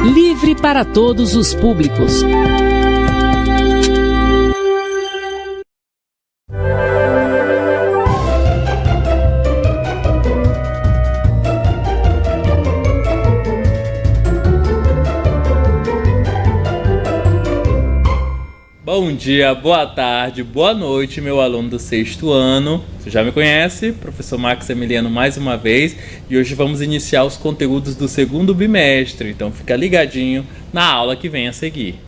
Livre para todos os públicos. Bom dia, boa tarde, boa noite, meu aluno do 6º ano. Você já me conhece, professor Max Emiliano mais uma vez, e hoje vamos iniciar os conteúdos do 2º bimestre, então fica ligadinho na aula que vem a seguir.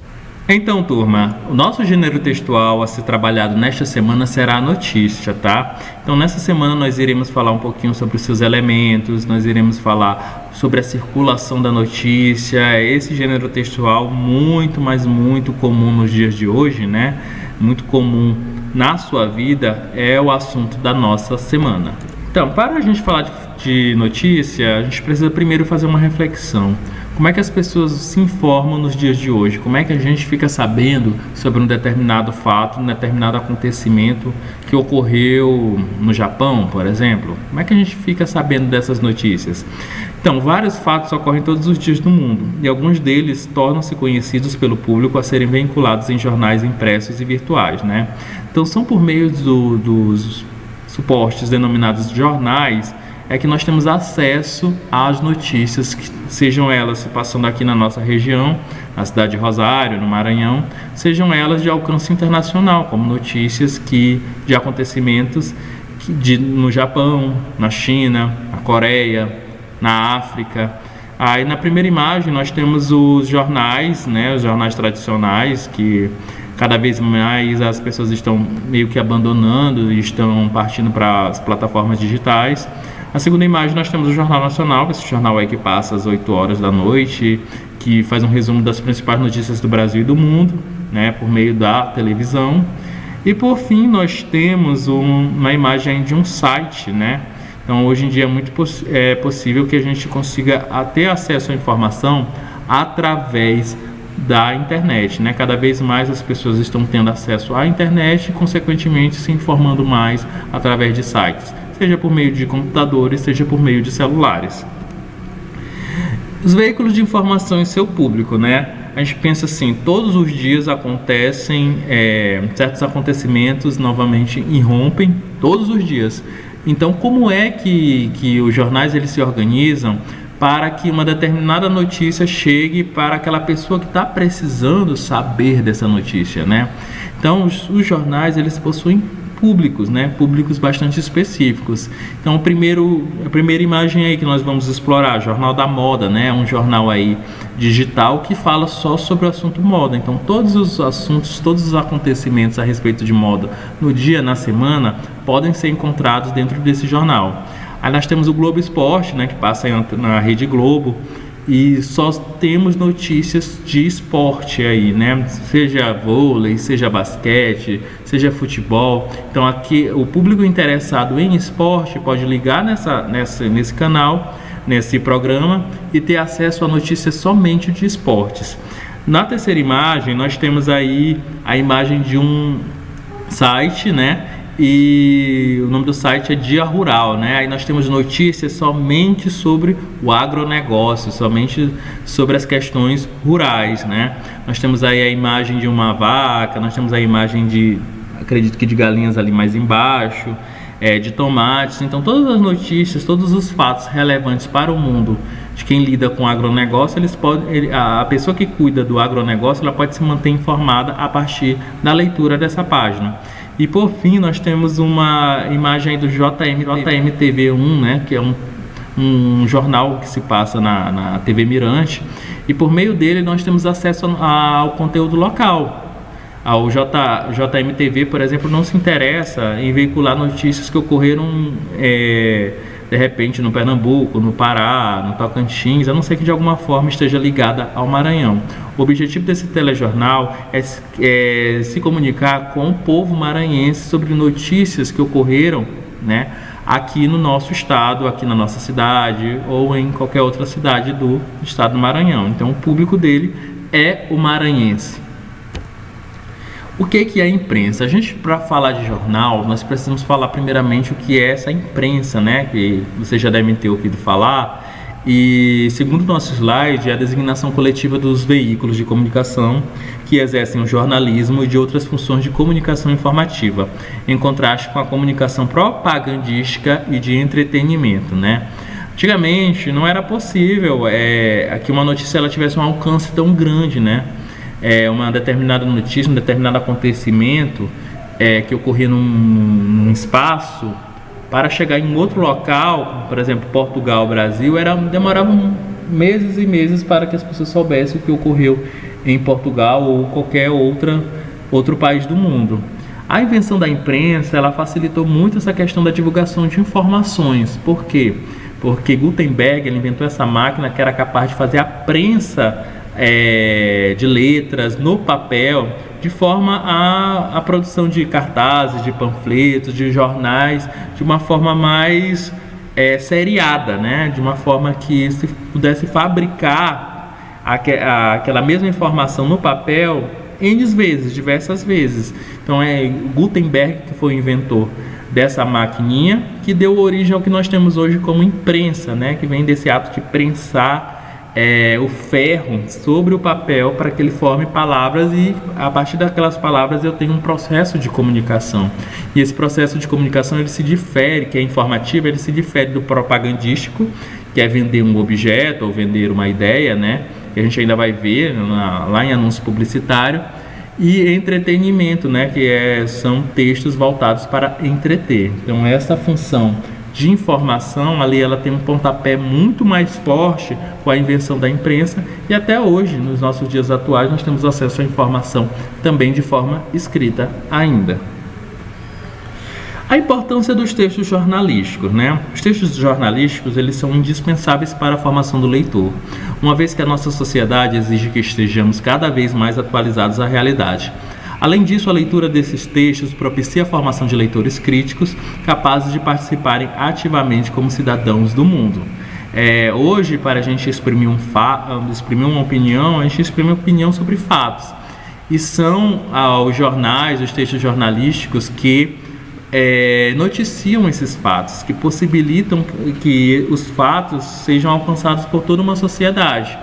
Então, turma, o nosso gênero textual a ser trabalhado nesta semana será a notícia, tá? Então, nessa semana nós iremos falar um pouquinho sobre os seus elementos, nós iremos falar sobre a circulação da notícia, esse gênero textual muito, mas muito comum nos dias de hoje, né? Muito comum na sua vida, é o assunto da nossa semana. Então, para a gente falar de notícia, a gente precisa primeiro fazer uma reflexão. Como é que as pessoas se informam nos dias de hoje? Como é que a gente fica sabendo sobre um determinado fato, um determinado acontecimento que ocorreu no Japão, por exemplo? Como é que a gente fica sabendo dessas notícias? Então, vários fatos ocorrem todos os dias no mundo e alguns deles tornam-se conhecidos pelo público a serem vinculados em jornais impressos e virtuais, né? Então, são por meio dos suportes denominados jornais é que nós temos acesso às notícias, que sejam elas se passando aqui na nossa região, na cidade de Rosário, no Maranhão, sejam elas de alcance internacional, como notícias de acontecimentos no Japão, na China, na Coreia, na África. Aí na primeira imagem nós temos os jornais, né, os jornais tradicionais, que cada vez mais as pessoas estão meio que abandonando e estão partindo para as plataformas digitais. Na segunda imagem nós temos o Jornal Nacional, esse jornal aí que passa às 8 horas da noite, que faz um resumo das principais notícias do Brasil e do mundo, né, por meio da televisão. E por fim nós temos uma imagem de um site, né? Então hoje em dia é muito possível que a gente consiga ter acesso à informação através da internet, né? Cada vez mais as pessoas estão tendo acesso à internet e consequentemente se informando mais através de sites, seja por meio de computadores, seja por meio de celulares. Os veículos de informação e seu público, né? A gente pensa assim, todos os dias acontecem certos acontecimentos, novamente irrompem, todos os dias. Então, como é que os jornais eles se organizam para que uma determinada notícia chegue para aquela pessoa que está precisando saber dessa notícia, né? Então, os jornais eles possuem públicos, né? Públicos bastante específicos. Então, a primeira imagem aí que nós vamos explorar, Jornal da Moda, né? Um jornal aí digital que fala só sobre o assunto moda. Então, todos os assuntos, todos os acontecimentos a respeito de moda no dia, na semana, podem ser encontrados dentro desse jornal. Aí nós temos o Globo Esporte, né? Que passa na Rede Globo. E só temos notícias de esporte aí, né? Seja vôlei, seja basquete, seja futebol. Então aqui o público interessado em esporte pode ligar nesse canal, nesse programa e ter acesso a notícias somente de esportes. Na terceira imagem nós temos aí a imagem de um site, né? E o nome do site é Dia Rural, né? Aí nós temos notícias somente sobre o agronegócio, somente sobre as questões rurais, né? Nós temos aí a imagem de uma vaca, nós temos a imagem acredito que de galinhas ali mais embaixo, de tomates. Então todas as notícias, todos os fatos relevantes para o mundo de quem lida com agronegócio, a pessoa que cuida do agronegócio, ela pode se manter informada a partir da leitura dessa página. E por fim nós temos uma imagem aí do JMTV1, né, que é um jornal que se passa na TV Mirante, e por meio dele nós temos acesso ao conteúdo local. O JMTV, por exemplo, não se interessa em veicular notícias que ocorreram de repente no Pernambuco, no Pará, no Tocantins, a não ser que de alguma forma esteja ligada ao Maranhão. O objetivo desse telejornal é se comunicar com o povo maranhense sobre notícias que ocorreram, né, aqui no nosso estado, aqui na nossa cidade ou em qualquer outra cidade do estado do Maranhão. Então o público dele é o maranhense. O que é a imprensa? A gente, para falar de jornal, nós precisamos falar primeiramente o que é essa imprensa, né? Que vocês já devem ter ouvido falar. E, segundo o nosso slide, é a designação coletiva dos veículos de comunicação que exercem o jornalismo e de outras funções de comunicação informativa, em contraste com a comunicação propagandística e de entretenimento, né? Antigamente não era possível que uma notícia ela tivesse um alcance tão grande, né? Uma determinada notícia, um determinado acontecimento que ocorria num espaço, para chegar em outro local, por exemplo, Portugal, Brasil, demoravam meses e meses para que as pessoas soubessem o que ocorreu em Portugal ou qualquer outro país do mundo. A invenção da imprensa, ela facilitou muito essa questão da divulgação de informações. Por quê? Porque Gutenberg ele inventou essa máquina que era capaz de fazer a prensa de letras no papel, de forma a produção de cartazes, de panfletos, de jornais, de uma forma mais seriada, né? De uma forma que se pudesse fabricar aquela mesma informação no papel diversas vezes. Então Gutenberg que foi o inventor dessa maquininha que deu origem ao que nós temos hoje como imprensa, né? Que vem desse ato de prensar o ferro sobre o papel para que ele forme palavras, e a partir daquelas palavras eu tenho um processo de comunicação. E esse processo de comunicação ele se difere, que é informativo, ele se difere do propagandístico, que é vender um objeto ou vender uma ideia, né? Que a gente ainda vai ver lá em anúncio publicitário, e entretenimento, né? Que são textos voltados para entreter. Então essa função de informação ali ela tem um pontapé muito mais forte com a invenção da imprensa, e até hoje, nos nossos dias atuais, nós temos acesso à informação também de forma escrita ainda. A importância dos textos jornalísticos, né? Os textos jornalísticos eles são indispensáveis para a formação do leitor, uma vez que a nossa sociedade exige que estejamos cada vez mais atualizados à realidade. Além disso, a leitura desses textos propicia a formação de leitores críticos capazes de participarem ativamente como cidadãos do mundo. Hoje, para a gente exprimir uma opinião, a gente exprime uma opinião sobre fatos. E são os jornais, os textos jornalísticos que noticiam esses fatos, que possibilitam que os fatos sejam alcançados por toda uma sociedade.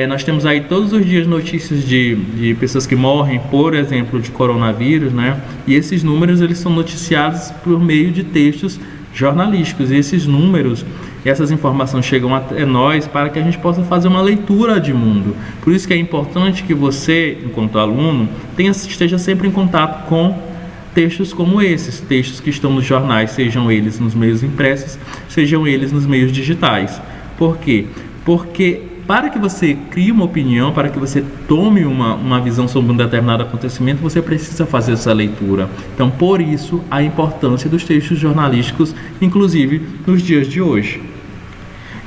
Nós temos aí todos os dias notícias de pessoas que morrem, por exemplo, de coronavírus, né? E esses números eles são noticiados por meio de textos jornalísticos. E esses números, essas informações chegam até nós para que a gente possa fazer uma leitura de mundo. Por isso que é importante que você, enquanto aluno, esteja sempre em contato com textos como esses, textos que estão nos jornais, sejam eles nos meios impressos, sejam eles nos meios digitais. Por quê? Porque para que você crie uma opinião, para que você tome uma visão sobre um determinado acontecimento, você precisa fazer essa leitura. Então, por isso, a importância dos textos jornalísticos, inclusive nos dias de hoje.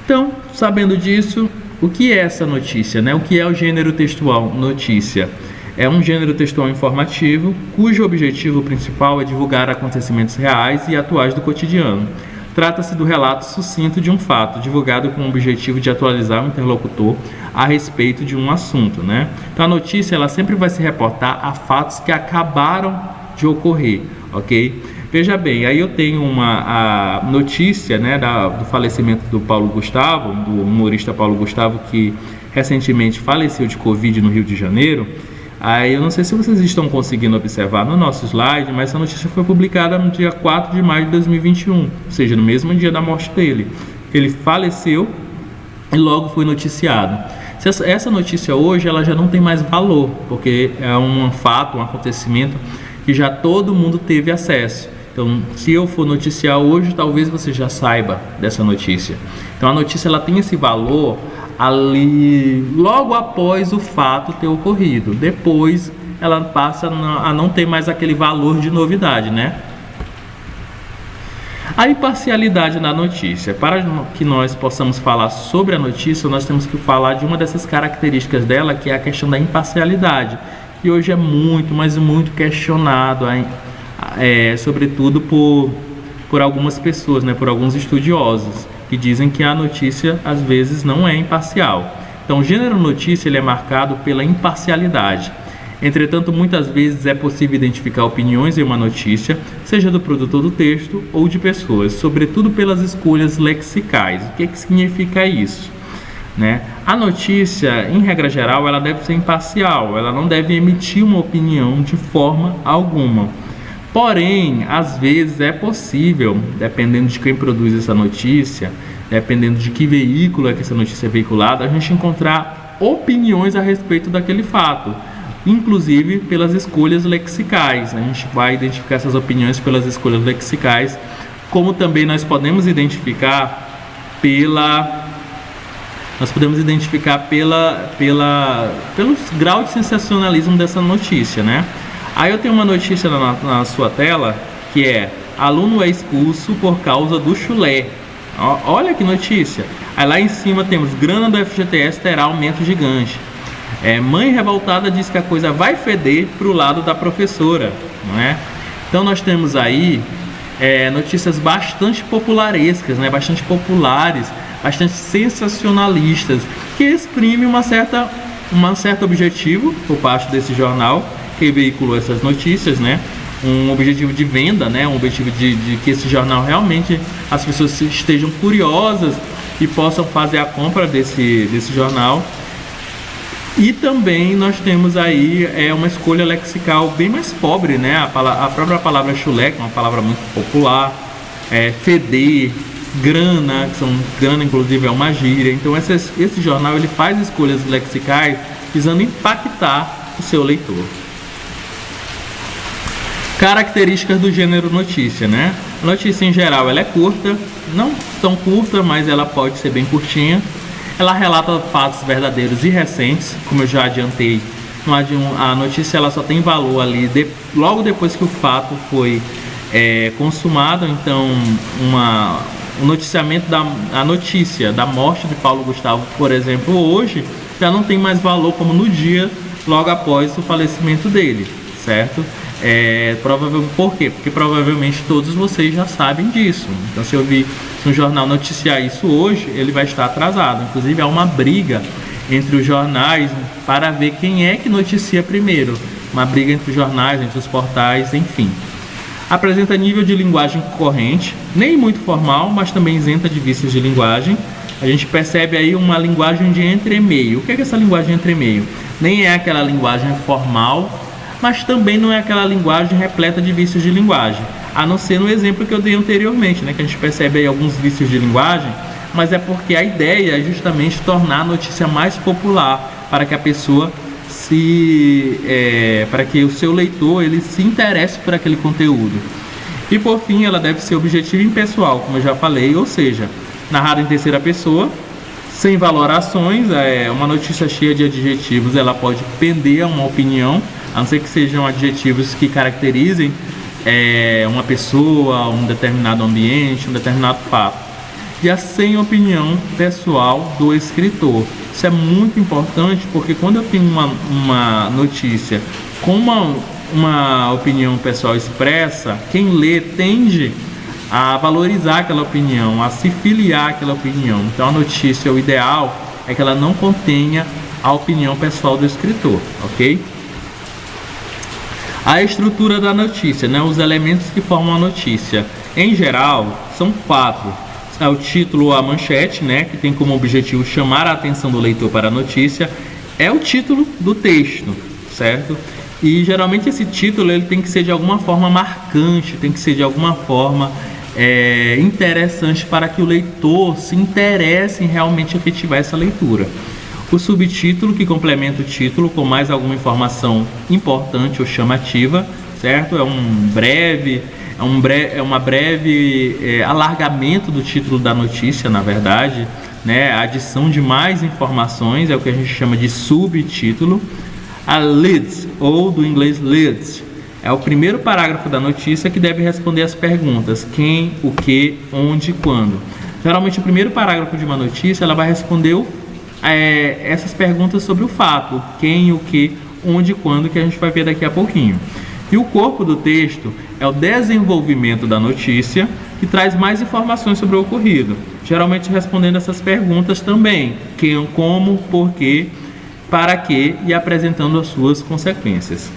Então, sabendo disso, o que é essa notícia, né? O que é o gênero textual notícia? É um gênero textual informativo, cujo objetivo principal é divulgar acontecimentos reais e atuais do cotidiano. Trata-se do relato sucinto de um fato, divulgado com o objetivo de atualizar o interlocutor a respeito de um assunto, né? Então a notícia ela sempre vai se reportar a fatos que acabaram de ocorrer, ok? Veja bem, aí eu tenho a notícia, né, do falecimento do Paulo Gustavo, do humorista Paulo Gustavo, que recentemente faleceu de Covid no Rio de Janeiro. Aí eu não sei se vocês estão conseguindo observar no nosso slide, mas essa notícia foi publicada no dia 4 de maio de 2021, ou seja, no mesmo dia da morte dele. Ele faleceu e logo foi noticiado. Essa notícia hoje ela já não tem mais valor, porque é um fato, um acontecimento que já todo mundo teve acesso. Então, se eu for noticiar hoje, talvez você já saiba dessa notícia. Então, a notícia ela tem esse valor ali logo após o fato ter ocorrido. Depois ela passa a não ter mais aquele valor de novidade, né? A imparcialidade na notícia. Para que nós possamos falar sobre a notícia, nós temos que falar de uma dessas características dela, que é a questão da imparcialidade, que hoje é muito, mas muito questionado, sobretudo por algumas pessoas, né? Por alguns estudiosos, que dizem que a notícia às vezes não é imparcial. Então, o gênero notícia ele é marcado pela imparcialidade. Entretanto, muitas vezes é possível identificar opiniões em uma notícia, seja do produtor do texto ou de pessoas, sobretudo pelas escolhas lexicais. O que significa isso? A notícia, em regra geral, ela deve ser imparcial, ela não deve emitir uma opinião de forma alguma. Porém, às vezes é possível, dependendo de quem produz essa notícia, dependendo de que veículo é que essa notícia é veiculada, a gente encontrar opiniões a respeito daquele fato, inclusive pelas escolhas lexicais. A gente vai identificar essas opiniões pelas escolhas lexicais, como também nós podemos identificar pelos graus de sensacionalismo dessa notícia, Aí eu tenho uma notícia na sua tela, que é: aluno é expulso por causa do chulé. Olha que notícia. Aí lá em cima temos: grana do FGTS terá aumento gigante. Mãe revoltada diz que a coisa vai feder para o lado da professora, Então nós temos aí notícias bastante popularescas, bastante populares, bastante sensacionalistas, que exprimem um certo objetivo por parte desse jornal que veiculou essas notícias, um objetivo de venda, um objetivo de que esse jornal realmente as pessoas estejam curiosas e possam fazer a compra desse jornal. E também nós temos aí uma escolha lexical bem mais pobre, a própria palavra chulé, que é uma palavra muito popular, feder, grana, grana inclusive é uma gíria. Então esse jornal ele faz escolhas lexicais visando impactar o seu leitor. Características do gênero notícia, A notícia em geral ela é curta, não tão curta, mas ela pode ser bem curtinha. Ela relata fatos verdadeiros e recentes, como eu já adiantei. A notícia ela só tem valor ali logo depois que o fato foi consumado. Então, o noticiamento da notícia da morte de Paulo Gustavo, por exemplo, hoje já não tem mais valor como no dia logo após o falecimento dele, certo? Por quê? Porque provavelmente todos vocês já sabem disso. Então, se um jornal noticiar isso hoje, ele vai estar atrasado. Inclusive, há uma briga entre os jornais para ver quem é que noticia primeiro. Uma briga entre os jornais, entre os portais, enfim. Apresenta nível de linguagem corrente, nem muito formal, mas também isenta de vícios de linguagem. A gente percebe aí uma linguagem de entremeio. O que é essa linguagem de entremeio? Nem é aquela linguagem formal, mas também não é aquela linguagem repleta de vícios de linguagem, a não ser no exemplo que eu dei anteriormente, que a gente percebe aí alguns vícios de linguagem, mas é porque a ideia é justamente tornar a notícia mais popular, para que a pessoa para que o seu leitor ele se interesse por aquele conteúdo. E por fim, ela deve ser objetiva e impessoal, como eu já falei, ou seja, narrada em terceira pessoa, sem valorações. Uma notícia cheia de adjetivos, ela pode pender a uma opinião, a não ser que sejam adjetivos que caracterizem uma pessoa, um determinado ambiente, um determinado fato. E a sem opinião pessoal do escritor. Isso é muito importante, porque quando eu tenho uma notícia com uma opinião pessoal expressa, quem lê tende a valorizar aquela opinião, a se filiar àquela opinião. Então a notícia, o ideal é que ela não contenha a opinião pessoal do escritor, ok? A estrutura da notícia, os elementos que formam a notícia. Em geral, são 4. O título, a manchete, que tem como objetivo chamar a atenção do leitor para a notícia. É o título do texto, certo? E geralmente esse título ele tem que ser de alguma forma marcante, tem que ser de alguma forma interessante para que o leitor se interesse em realmente efetivar essa leitura. O subtítulo, que complementa o título com mais alguma informação importante ou chamativa, certo? É uma breve alargamento do título da notícia, na verdade, A adição de mais informações é o que a gente chama de subtítulo. A lead, ou do inglês lead, é o primeiro parágrafo da notícia que deve responder as perguntas: quem, o que, onde, quando. Geralmente o primeiro parágrafo de uma notícia ela vai responder essas perguntas sobre o fato: quem, o que, onde, quando, que a gente vai ver daqui a pouquinho. E o corpo do texto é o desenvolvimento da notícia, que traz mais informações sobre o ocorrido, geralmente respondendo essas perguntas também: quem, como, porquê para quê e apresentando as suas consequências.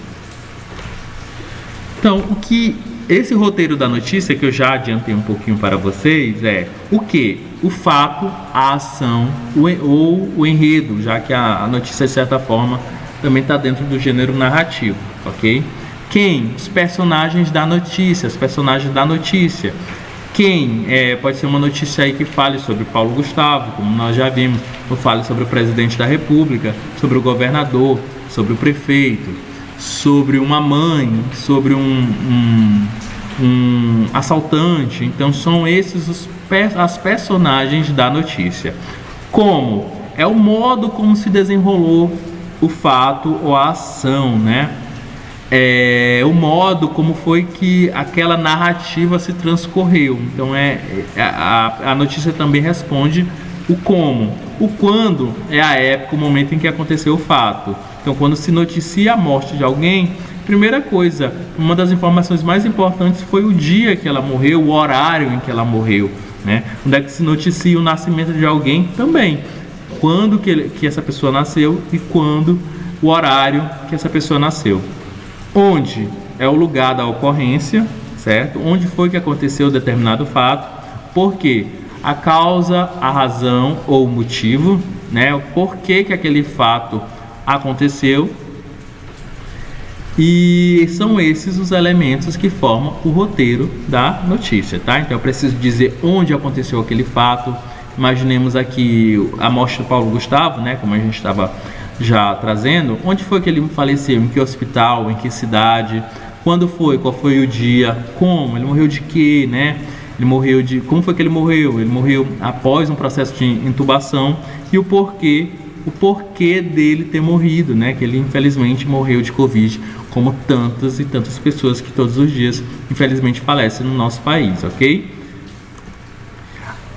Então, o que esse roteiro da notícia, que eu já adiantei um pouquinho para vocês, é o que? O fato, a ação ou o enredo, já que a notícia, de certa forma, também está dentro do gênero narrativo, ok? Quem? Os personagens da notícia, os personagens da notícia. Quem? Pode ser uma notícia aí que fale sobre Paulo Gustavo, como nós já vimos, ou fale sobre o presidente da República, sobre o governador, sobre o prefeito, sobre uma mãe, sobre um assaltante. Então são esses as personagens da notícia. Como? É o modo como se desenrolou o fato ou a ação, né? É o modo como foi que aquela narrativa se transcorreu. Então a notícia também responde o como. O quando é a época, o momento em que aconteceu o fato. Então, quando se noticia a morte de alguém, primeira coisa, uma das informações mais importantes foi o dia que ela morreu, o horário em que ela morreu, né? Onde é que se noticia o nascimento de alguém também, quando que essa pessoa nasceu e quando o horário que essa pessoa nasceu. Onde é o lugar da ocorrência, certo? Onde foi que aconteceu determinado fato, por quê? A causa, a razão ou o motivo, né? O porquê que aquele fato aconteceu. E são esses os elementos que formam o roteiro da notícia, tá? Então eu preciso dizer onde aconteceu aquele fato. Imaginemos aqui a morte do Paulo Gustavo, né? Como a gente estava já trazendo. Onde foi que ele faleceu? Em que hospital? Em que cidade? Quando foi? Qual foi o dia? Como? Ele morreu de quê, né? Ele morreu de... Como foi que ele morreu? Ele morreu após um processo de intubação. E o porquê dele ter morrido, né? Que ele infelizmente morreu de Covid, como tantas e tantas pessoas que todos os dias infelizmente falecem no nosso país, ok?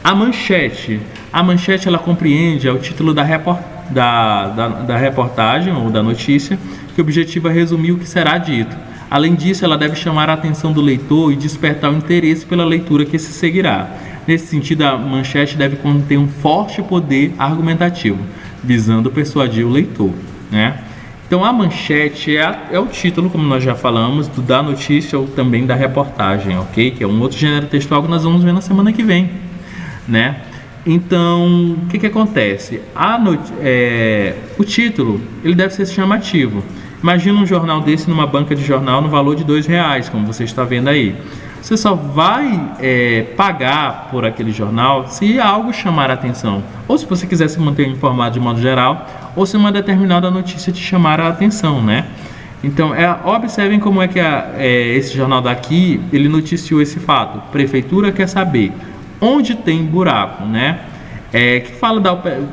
A manchete ela compreende, é o título da reportagem ou da notícia, que objetiva resumir o que será dito. Além disso, ela deve chamar a atenção do leitor e despertar o interesse pela leitura que se seguirá. Nesse sentido, a manchete deve conter um forte poder argumentativo, visando persuadir o leitor, né? Então a manchete é o título, como nós já falamos, da notícia ou também da reportagem, ok? Que é um outro gênero textual que nós vamos ver na semana que vem, né? Então, o que acontece? O título, ele deve ser chamativo. Imagina um jornal desse numa banca de jornal no valor de R$2, como você está vendo aí. Você só vai pagar por aquele jornal se algo chamar a atenção. Ou se você quiser se manter informado de modo geral, ou se uma determinada notícia te chamar a atenção, né? Então, observem como é que esse jornal daqui, ele noticiou esse fato. Prefeitura quer saber onde tem buraco, né?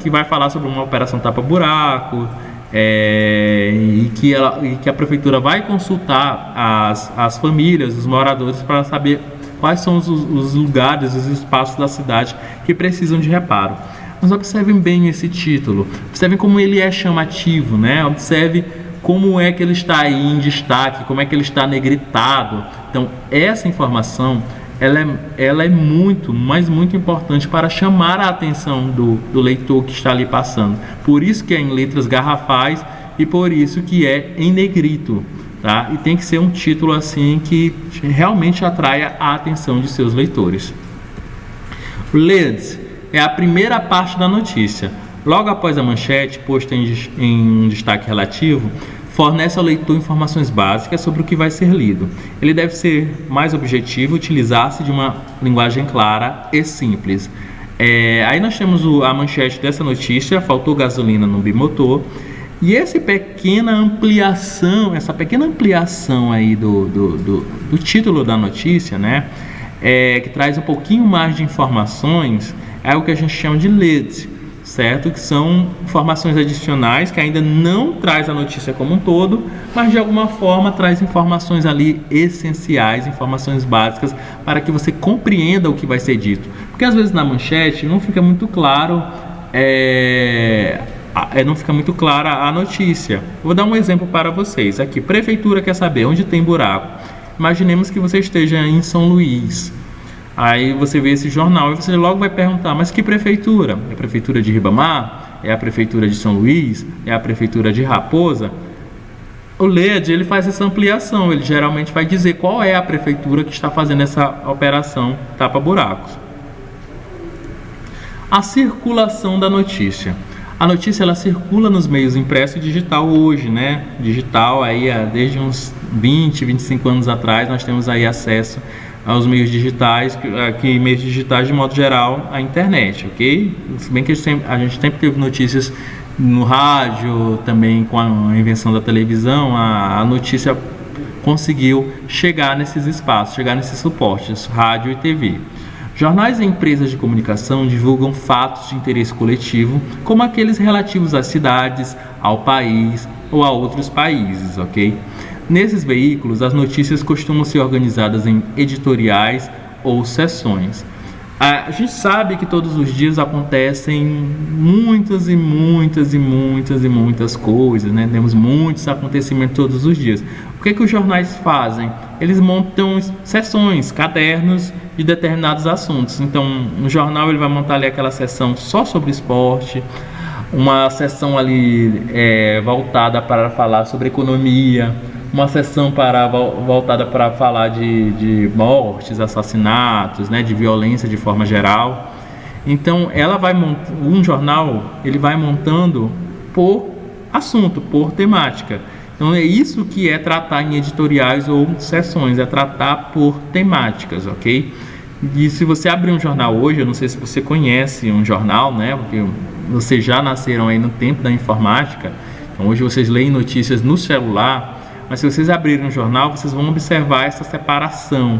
Que vai falar sobre uma operação tapa-buraco, e que a prefeitura vai consultar as famílias, os moradores, para saber quais são os lugares, os espaços da cidade que precisam de reparo. Mas observem bem esse título, observem como ele é chamativo, né? Observe como é que ele está aí em destaque, como é que ele está negritado. Então, essa informação ela é muito, mas muito importante para chamar a atenção do leitor que está ali passando. Por isso que é em letras garrafais e por isso que é em negrito, tá? E tem que ser um título assim que realmente atraia a atenção de seus leitores. Leads é a primeira parte da notícia. Logo após a manchete, posta em destaque relativo, fornece ao leitor informações básicas sobre o que vai ser lido. Ele deve ser mais objetivo, utilizar-se de uma linguagem clara e simples. Aí nós temos a manchete dessa notícia: faltou gasolina no bimotor. E essa pequena ampliação aí do título da notícia, né, que traz um pouquinho mais de informações, é o que a gente chama de leads, certo? Que são informações adicionais que ainda não traz a notícia como um todo, mas de alguma forma traz informações ali essenciais, informações básicas para que você compreenda o que vai ser dito. Porque às vezes na manchete não fica muito claro, não fica muito clara a notícia. Vou dar um exemplo para vocês. Aqui, prefeitura quer saber onde tem buraco. Imaginemos que você esteja em São Luís. Aí você vê esse jornal e você logo vai perguntar: mas que prefeitura? É a prefeitura de Ribamar? é a Prefeitura de São Luís, é a Prefeitura de Raposa, o LEAD ele faz essa ampliação, ele geralmente vai dizer qual é a prefeitura que está fazendo essa operação tapa-buracos. A circulação da notícia. A notícia ela circula nos meios impresso e digital hoje, né? Digital aí desde uns 20, 25 anos atrás nós temos aí acesso aos meios digitais, meios digitais de modo geral, a internet, ok? Se bem que a gente sempre teve notícias no rádio, também com a invenção da televisão, a notícia conseguiu chegar nesses espaços, chegar nesses suportes, rádio e TV. Jornais e empresas de comunicação divulgam fatos de interesse coletivo, como aqueles relativos às cidades, ao país ou a outros países, ok? Nesses veículos, as notícias costumam ser organizadas em editoriais ou seções. A gente sabe que todos os dias acontecem muitas coisas, né? Temos muitos acontecimentos todos os dias. O que os jornais fazem? Eles montam seções, cadernos de determinados assuntos. Então, no jornal ele vai montar ali aquela seção só sobre esporte, uma seção ali voltada para falar sobre economia, uma seção voltada para falar de mortes, assassinatos, né, de violência de forma geral. Então, um jornal ele vai montando por assunto, por temática. Então, é isso que é tratar em editoriais ou seções, é tratar por temáticas, ok? E se você abrir um jornal hoje, eu não sei se você conhece um jornal, né, porque vocês já nasceram aí no tempo da informática, então hoje vocês leem notícias no celular. Mas se vocês abrirem um jornal, vocês vão observar essa separação,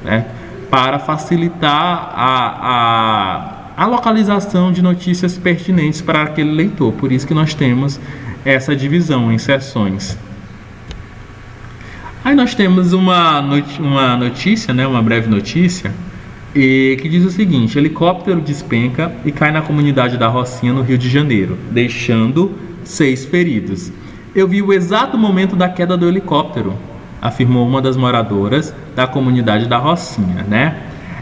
né, para facilitar a localização de notícias pertinentes para aquele leitor. Por isso que nós temos essa divisão em seções. Aí nós temos uma notícia, né, uma breve notícia, que diz o seguinte: helicóptero despenca e cai na comunidade da Rocinha, no Rio de Janeiro, deixando 6 feridos. Eu vi o exato momento da queda do helicóptero, afirmou uma das moradoras da comunidade da Rocinha, né?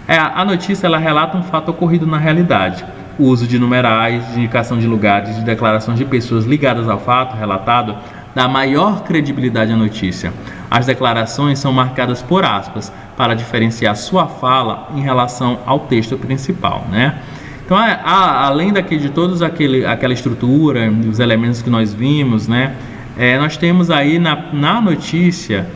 A notícia ela relata um fato ocorrido na realidade. O uso de numerais, de indicação de lugares, de declarações de pessoas ligadas ao fato relatado dá maior credibilidade à notícia. As declarações são marcadas por aspas para diferenciar sua fala em relação ao texto principal, né? Então, além de todos aquela estrutura, os elementos que nós vimos, né? Nós temos aí na notícia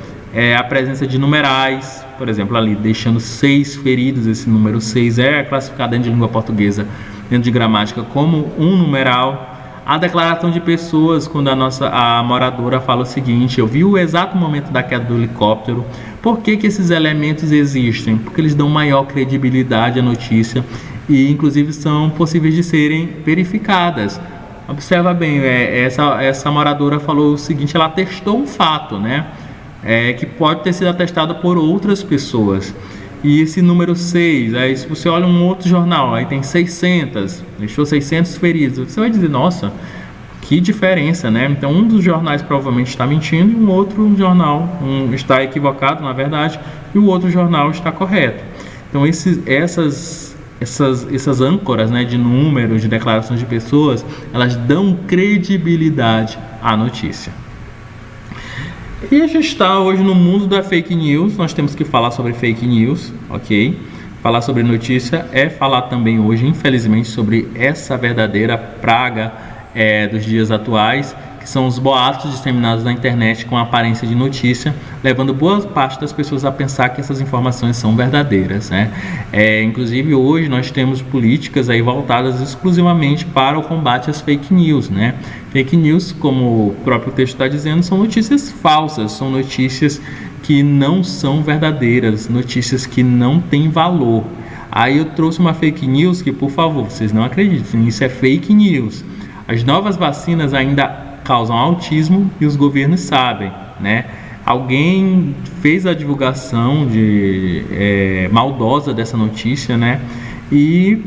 a presença de numerais, por exemplo, ali deixando 6 feridos. Esse número 6 é classificado dentro de língua portuguesa, dentro de gramática, como um numeral. A declaração de pessoas, quando a moradora fala o seguinte: eu vi o exato momento da queda do helicóptero. Por que esses elementos existem? Porque eles dão maior credibilidade à notícia e inclusive são possíveis de serem verificadas. Observa bem, essa moradora falou o seguinte: ela atestou um fato, né, que pode ter sido atestado por outras pessoas. E esse número 6, aí se você olha um outro jornal, aí tem 600, deixou 600 feridos, você vai dizer, nossa, que diferença, né? Então um dos jornais provavelmente está mentindo e um outro jornal está equivocado, na verdade, e o outro jornal está correto. Então essas âncoras, né, de números, de declarações de pessoas, elas dão credibilidade à notícia. E a gente está hoje no mundo da fake news. Nós temos que falar sobre fake news, ok? Falar sobre notícia é falar também hoje, infelizmente, sobre essa verdadeira praga dos dias atuais, que são os boatos disseminados na internet com a aparência de notícia, levando boa parte das pessoas a pensar que essas informações são verdadeiras, né? Inclusive hoje nós temos políticas aí voltadas exclusivamente para o combate às fake news, né? Fake news, como o próprio texto está dizendo, são notícias falsas, são notícias que não são verdadeiras, notícias que não têm valor. Aí eu trouxe uma fake news que, por favor, vocês não acreditem, isso é fake news. As novas vacinas ainda causam autismo e os governos sabem, né? Alguém fez a divulgação maldosa dessa notícia, né? E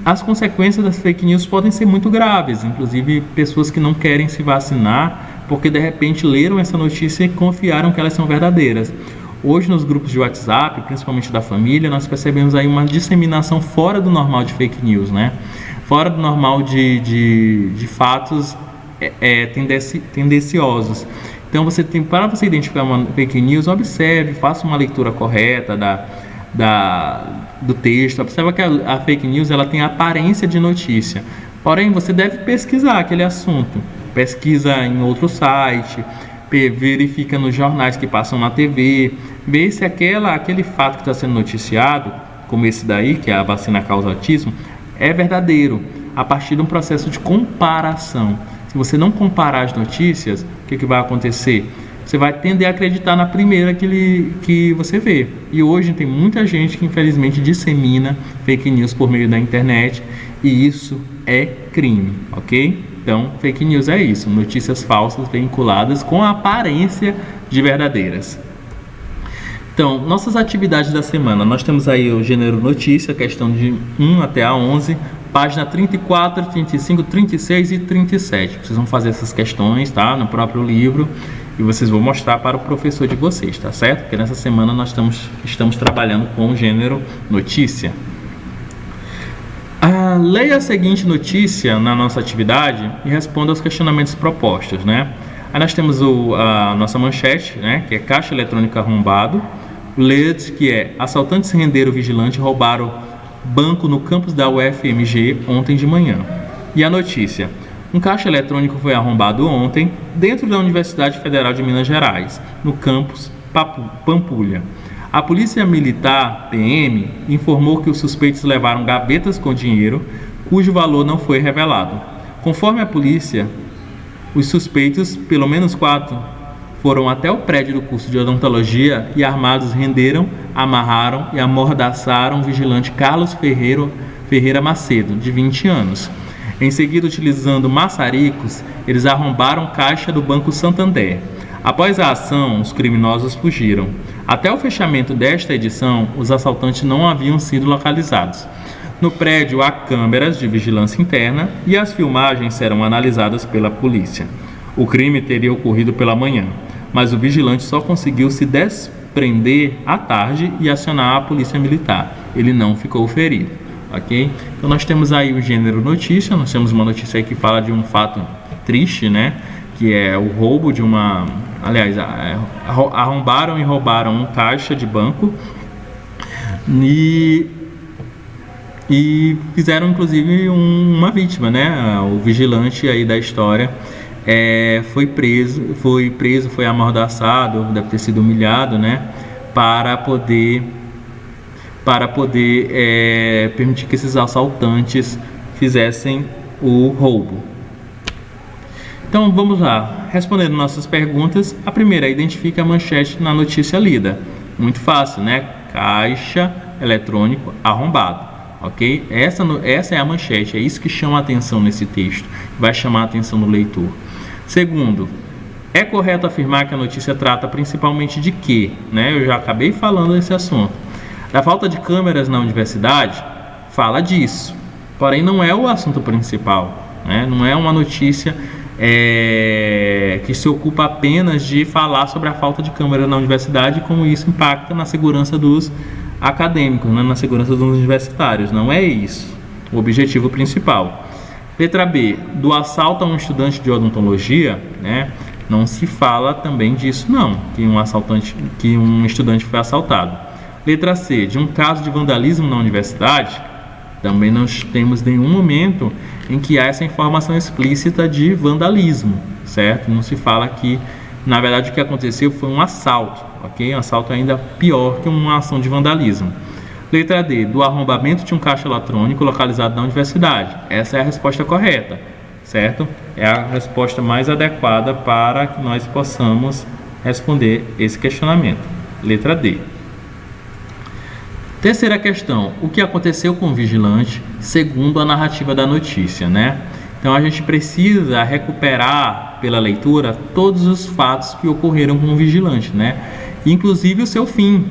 as consequências das fake news podem ser muito graves, inclusive pessoas que não querem se vacinar porque de repente leram essa notícia e confiaram que elas são verdadeiras. Hoje nos grupos de WhatsApp, principalmente da família, nós percebemos aí uma disseminação fora do normal de fake news, né? fora do normal de fatos tendenciosos. Então, para você identificar uma fake news, observe, faça uma leitura correta do texto. Observe que a fake news ela tem a aparência de notícia, porém você deve pesquisar aquele assunto, pesquisa em outro site, verifica nos jornais que passam na TV, vê se aquele fato que está sendo noticiado, como esse daí, que é a vacina causa autismo, é verdadeiro, a partir de um processo de comparação. Se você não comparar as notícias, o que vai acontecer? Você vai tender a acreditar na primeira que você vê. E hoje tem muita gente que infelizmente dissemina fake news por meio da internet, e isso é crime, ok? Então, fake news é isso, notícias falsas vinculadas com a aparência de verdadeiras. Então, nossas atividades da semana, nós temos aí o gênero notícia, questão de 1 até a 11, página 34, 35, 36 e 37. Vocês vão fazer essas questões, tá? No próprio livro, e vocês vão mostrar para o professor de vocês, tá certo? Porque nessa semana nós estamos trabalhando com o gênero notícia. Leia a seguinte notícia na nossa atividade e responda aos questionamentos propostos, né? Aí nós temos a nossa manchete, né? Que é caixa eletrônica arrombado. O lead, que é assaltantes renderam vigilante e roubaram banco no campus da UFMG ontem de manhã. E a notícia: um caixa eletrônico foi arrombado ontem dentro da Universidade Federal de Minas Gerais, no campus Pampulha. A Polícia Militar, PM, informou que os suspeitos levaram gavetas com dinheiro, cujo valor não foi revelado. Conforme a polícia, os suspeitos, pelo menos 4, foram até o prédio do curso de odontologia e armados renderam, amarraram e amordaçaram o vigilante Carlos Ferreira Macedo, de 20 anos. Em seguida, utilizando maçaricos, eles arrombaram caixa do Banco Santander. Após a ação, os criminosos fugiram. Até o fechamento desta edição, os assaltantes não haviam sido localizados. No prédio há câmeras de vigilância interna e as filmagens serão analisadas pela polícia. O crime teria ocorrido pela manhã, mas o vigilante só conseguiu se desprender à tarde e acionar a polícia militar. Ele não ficou ferido, ok? Então nós temos aí o gênero notícia, nós temos uma notícia aí que fala de um fato triste, né? Que é o roubo de uma... Aliás, arrombaram e roubaram um caixa de banco e fizeram inclusive uma vítima, né? O vigilante aí da história foi preso, foi amordaçado, deve ter sido humilhado, né? Para poder permitir que esses assaltantes fizessem o roubo. Então vamos lá, respondendo nossas perguntas. A primeira, identifique a manchete na notícia lida. Muito fácil, né? Caixa eletrônico arrombado, ok? Essa é a manchete, é isso que chama a atenção nesse texto, vai chamar a atenção do leitor. Segundo, é correto afirmar que a notícia trata principalmente de quê? Né? Eu já acabei falando desse assunto. Da falta de câmeras na universidade, fala disso, porém não é o assunto principal, né? Não é uma notícia que se ocupa apenas de falar sobre a falta de câmera na universidade e como isso impacta na segurança dos acadêmicos, né? Na segurança dos universitários. Não é isso o objetivo principal. Letra B, do assalto a um estudante de odontologia, né? Não se fala também disso não, que um estudante foi assaltado. Letra C, de um caso de vandalismo na universidade, também não temos nenhum momento em que há essa informação explícita de vandalismo, certo? Não se fala que, na verdade, o que aconteceu foi um assalto, ok? Um assalto ainda pior que uma ação de vandalismo. Letra D, do arrombamento de um caixa eletrônico localizado na universidade. Essa é a resposta correta, certo? É a resposta mais adequada para que nós possamos responder esse questionamento. Letra D. Terceira questão, o que aconteceu com o vigilante segundo a narrativa da notícia, né? Então a gente precisa recuperar pela leitura todos os fatos que ocorreram com o vigilante, né? Inclusive o seu fim,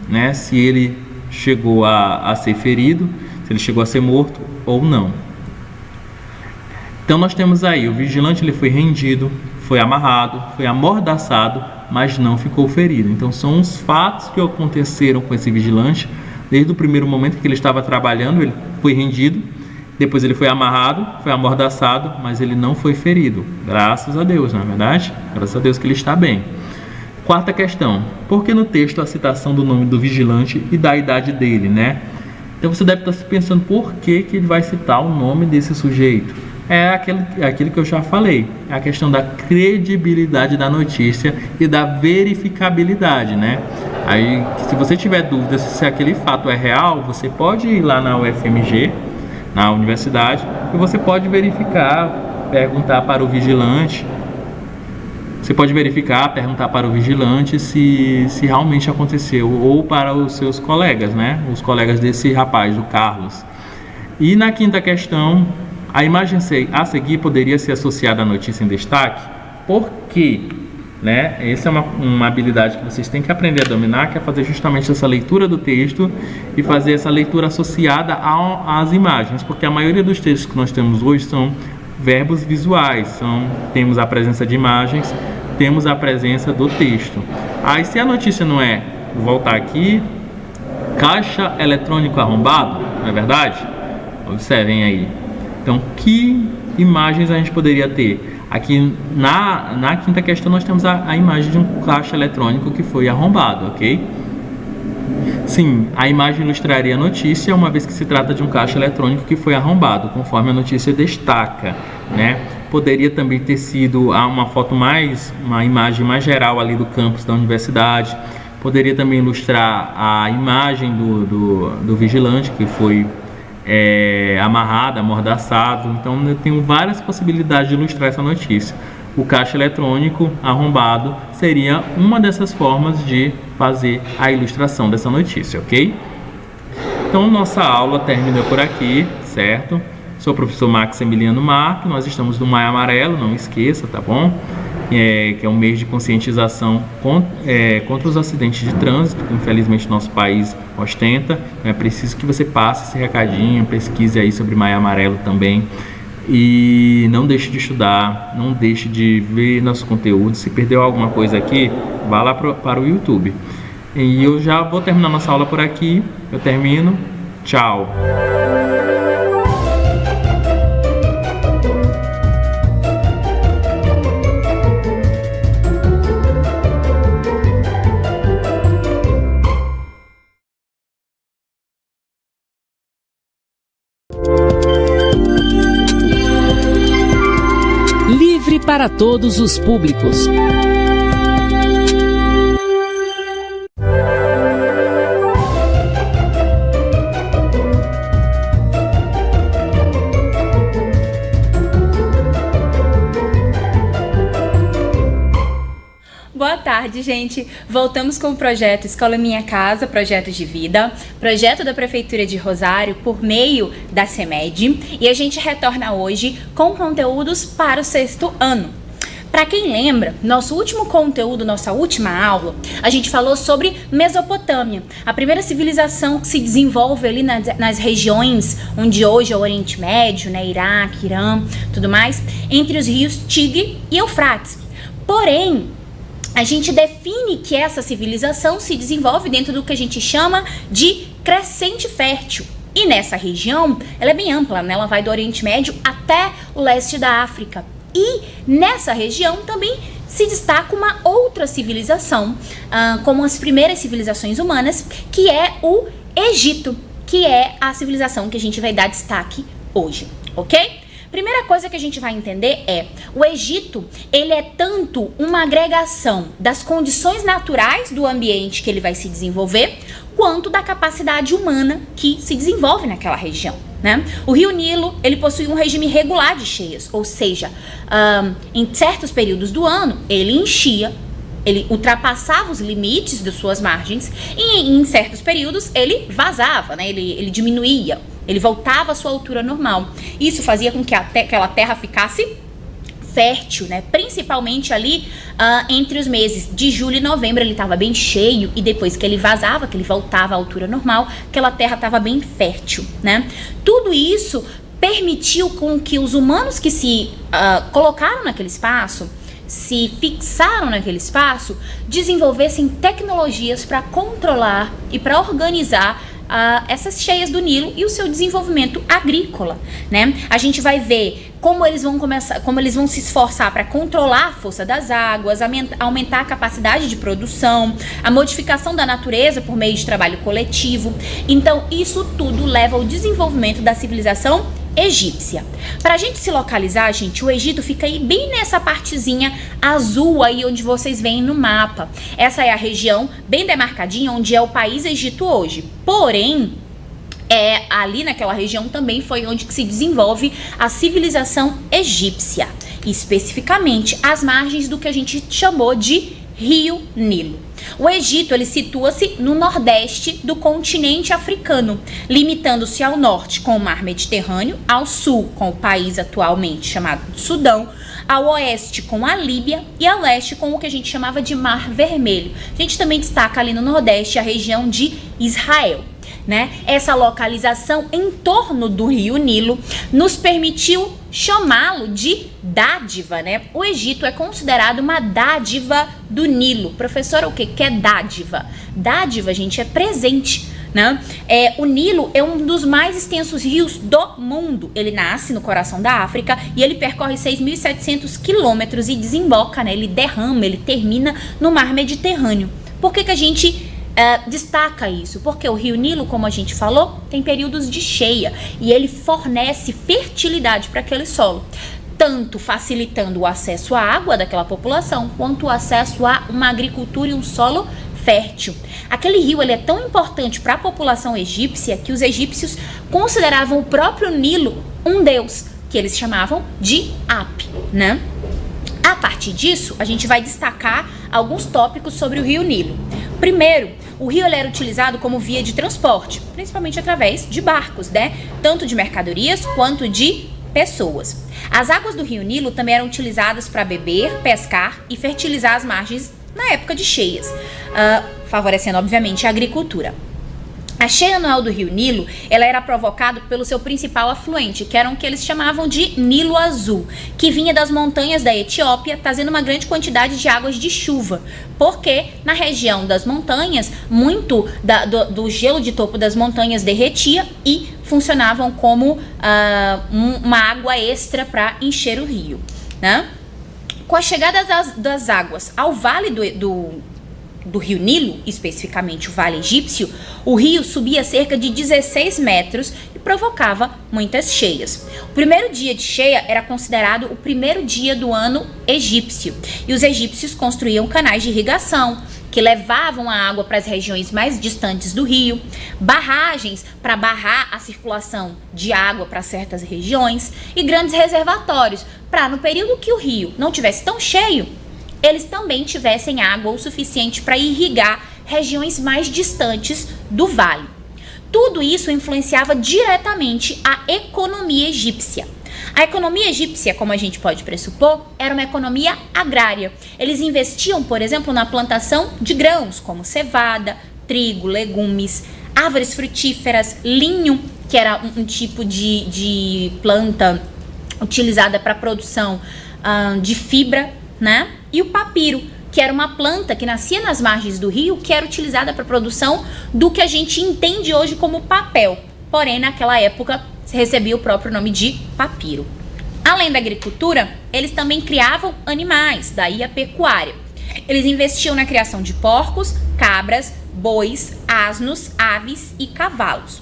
né? Se ele chegou a ser ferido, se ele chegou a ser morto ou não. Então nós temos aí, o vigilante ele foi rendido, foi amarrado, foi amordaçado, mas não ficou ferido. Então são os fatos que aconteceram com esse vigilante. Desde o primeiro momento que ele estava trabalhando, ele foi rendido. Depois ele foi amarrado, foi amordaçado, mas ele não foi ferido. Graças a Deus, não é verdade? Graças a Deus que ele está bem. Quarta questão. Por que no texto a citação do nome do vigilante e da idade dele, né? Então você deve estar se pensando por que ele vai citar o nome desse sujeito. É aquilo que eu já falei. É a questão da credibilidade da notícia e da verificabilidade, né? Aí, se você tiver dúvidas se aquele fato é real, você pode ir lá na UFMG, na universidade, e você pode verificar, perguntar para o vigilante. Você pode verificar, perguntar para o vigilante se realmente aconteceu, ou para os seus colegas, né? Os colegas desse rapaz, o Carlos. E na quinta questão, a imagem a seguir poderia ser associada à notícia em destaque. Por quê? Né? Essa é uma habilidade que vocês têm que aprender a dominar, que é fazer justamente essa leitura do texto e fazer essa leitura associada às imagens, porque a maioria dos textos que nós temos hoje são verbos visuais, temos a presença de imagens, temos a presença do texto. Aí se a notícia não é, vou voltar aqui, caixa eletrônico arrombado, não é verdade? Observem aí. Então, que imagens a gente poderia ter? Aqui na quinta questão nós temos a imagem de um caixa eletrônico que foi arrombado, ok? Sim, a imagem ilustraria a notícia, uma vez que se trata de um caixa eletrônico que foi arrombado, conforme a notícia destaca, né? Poderia também ter sido uma imagem mais geral ali do campus da universidade. Poderia também ilustrar a imagem do vigilante que foi amarrado, amordaçado. Então eu tenho várias possibilidades de ilustrar essa notícia. O caixa eletrônico arrombado seria uma dessas formas de fazer a ilustração dessa notícia, ok? Então nossa aula termina por aqui, certo? Sou o professor Max Emiliano Marques, nós estamos no Maio Amarelo, não esqueça, tá bom? Que é um mês de conscientização contra os acidentes de trânsito, que infelizmente nosso país ostenta. É preciso que você passe esse recadinho, pesquise aí sobre Maio Amarelo também. E não deixe de estudar, não deixe de ver nosso conteúdo. Se perdeu alguma coisa aqui, vá lá para o YouTube. E eu já vou terminar nossa aula por aqui. Eu termino. Tchau! Livre para todos os públicos. Boa tarde, gente. Voltamos com o projeto Escola Minha Casa, projeto de vida, projeto da Prefeitura de Rosário por meio da CEMED, e a gente retorna hoje com conteúdos para o 6º ano. Para quem lembra, nosso último conteúdo, nossa última aula, a gente falou sobre Mesopotâmia, a primeira civilização que se desenvolve ali nas regiões onde hoje é o Oriente Médio, né, Iraque, Irã, tudo mais, entre os rios Tigre e Eufrates. Porém, a gente define que essa civilização se desenvolve dentro do que a gente chama de crescente fértil. E nessa região, ela é bem ampla, né? Ela vai do Oriente Médio até o leste da África. E nessa região também se destaca uma outra civilização, como as primeiras civilizações humanas, que é o Egito, que é a civilização que a gente vai dar destaque hoje, ok? Primeira coisa que a gente vai entender é, o Egito, ele é tanto uma agregação das condições naturais do ambiente que ele vai se desenvolver, quanto da capacidade humana que se desenvolve naquela região, né? O rio Nilo, ele possui um regime regular de cheias, ou seja, em certos períodos do ano, ele enchia, ele ultrapassava os limites de suas margens, e em certos períodos ele vazava, né? Ele diminuía. Ele voltava à sua altura normal. Isso fazia com que aquela terra ficasse fértil, né? Principalmente ali entre os meses de julho e novembro ele estava bem cheio, e depois que ele vazava, que ele voltava à altura normal, aquela terra estava bem fértil, né? Tudo isso permitiu com que os humanos que se colocaram naquele espaço, se fixaram naquele espaço, desenvolvessem tecnologias para controlar e para organizar essas cheias do Nilo e o seu desenvolvimento agrícola, né? A gente vai ver como eles vão se esforçar para controlar a força das águas, aumentar a capacidade de produção, a modificação da natureza por meio de trabalho coletivo. Então, isso tudo leva ao desenvolvimento da civilização egípcia. Para a gente se localizar, gente, o Egito fica aí bem nessa partezinha azul aí onde vocês veem no mapa. Essa é a região bem demarcadinha onde é o país Egito hoje. Porém, ali naquela região também foi onde que se desenvolve a civilização egípcia, especificamente às margens do que a gente chamou de Rio Nilo. O Egito, ele situa-se no nordeste do continente africano, limitando-se ao norte com o mar Mediterrâneo, ao sul com o país atualmente chamado de Sudão, ao oeste com a Líbia e ao leste com o que a gente chamava de Mar Vermelho. A gente também destaca ali no nordeste a região de Israel, né? Essa localização em torno do Rio Nilo nos permitiu chamá-lo de dádiva, né? O Egito é considerado uma dádiva do Nilo. Professora, o que é dádiva? Dádiva, gente, é presente, né? O Nilo é um dos mais extensos rios do mundo. Ele nasce no coração da África e ele percorre 6.700 quilômetros e desemboca, né? Ele derrama, ele termina no mar Mediterrâneo. Por que a gente destaca isso? Porque o Rio Nilo, como a gente falou, tem períodos de cheia e ele fornece fertilidade para aquele solo, tanto facilitando o acesso à água daquela população, quanto o acesso a uma agricultura e um solo fértil. Aquele rio, ele é tão importante para a população egípcia que os egípcios consideravam o próprio Nilo um deus, que eles chamavam de Ap, né? A partir disso, a gente vai destacar alguns tópicos sobre o Rio Nilo. Primeiro, o rio ele era utilizado como via de transporte, principalmente através de barcos, né? Tanto de mercadorias quanto de pessoas. As águas do Rio Nilo também eram utilizadas para beber, pescar e fertilizar as margens na época de cheias, favorecendo, obviamente, a agricultura. A cheia anual do Rio Nilo, ela era provocada pelo seu principal afluente, que era o que eles chamavam de Nilo Azul, que vinha das montanhas da Etiópia, trazendo uma grande quantidade de águas de chuva, porque na região das montanhas, muito do gelo de topo das montanhas derretia e funcionavam como uma água extra para encher o rio, né? Com a chegada das águas ao vale do Rio Nilo, especificamente o Vale Egípcio, o rio subia cerca de 16 metros e provocava muitas cheias. O primeiro dia de cheia era considerado o primeiro dia do ano egípcio, e os egípcios construíam canais de irrigação que levavam a água para as regiões mais distantes do rio, barragens para barrar a circulação de água para certas regiões e grandes reservatórios para, no período que o rio não tivesse tão cheio, eles também tivessem água o suficiente para irrigar regiões mais distantes do vale. Tudo isso influenciava diretamente a economia egípcia. A economia egípcia, como a gente pode pressupor, era uma economia agrária. Eles investiam, por exemplo, na plantação de grãos, como cevada, trigo, legumes, árvores frutíferas, linho, que era um tipo de planta utilizada para a produção de fibra, né? E o papiro, que era uma planta que nascia nas margens do rio, que era utilizada para a produção do que a gente entende hoje como papel. Porém, naquela época, recebia o próprio nome de papiro. Além da agricultura, eles também criavam animais, daí a pecuária. Eles investiam na criação de porcos, cabras, bois, asnos, aves e cavalos.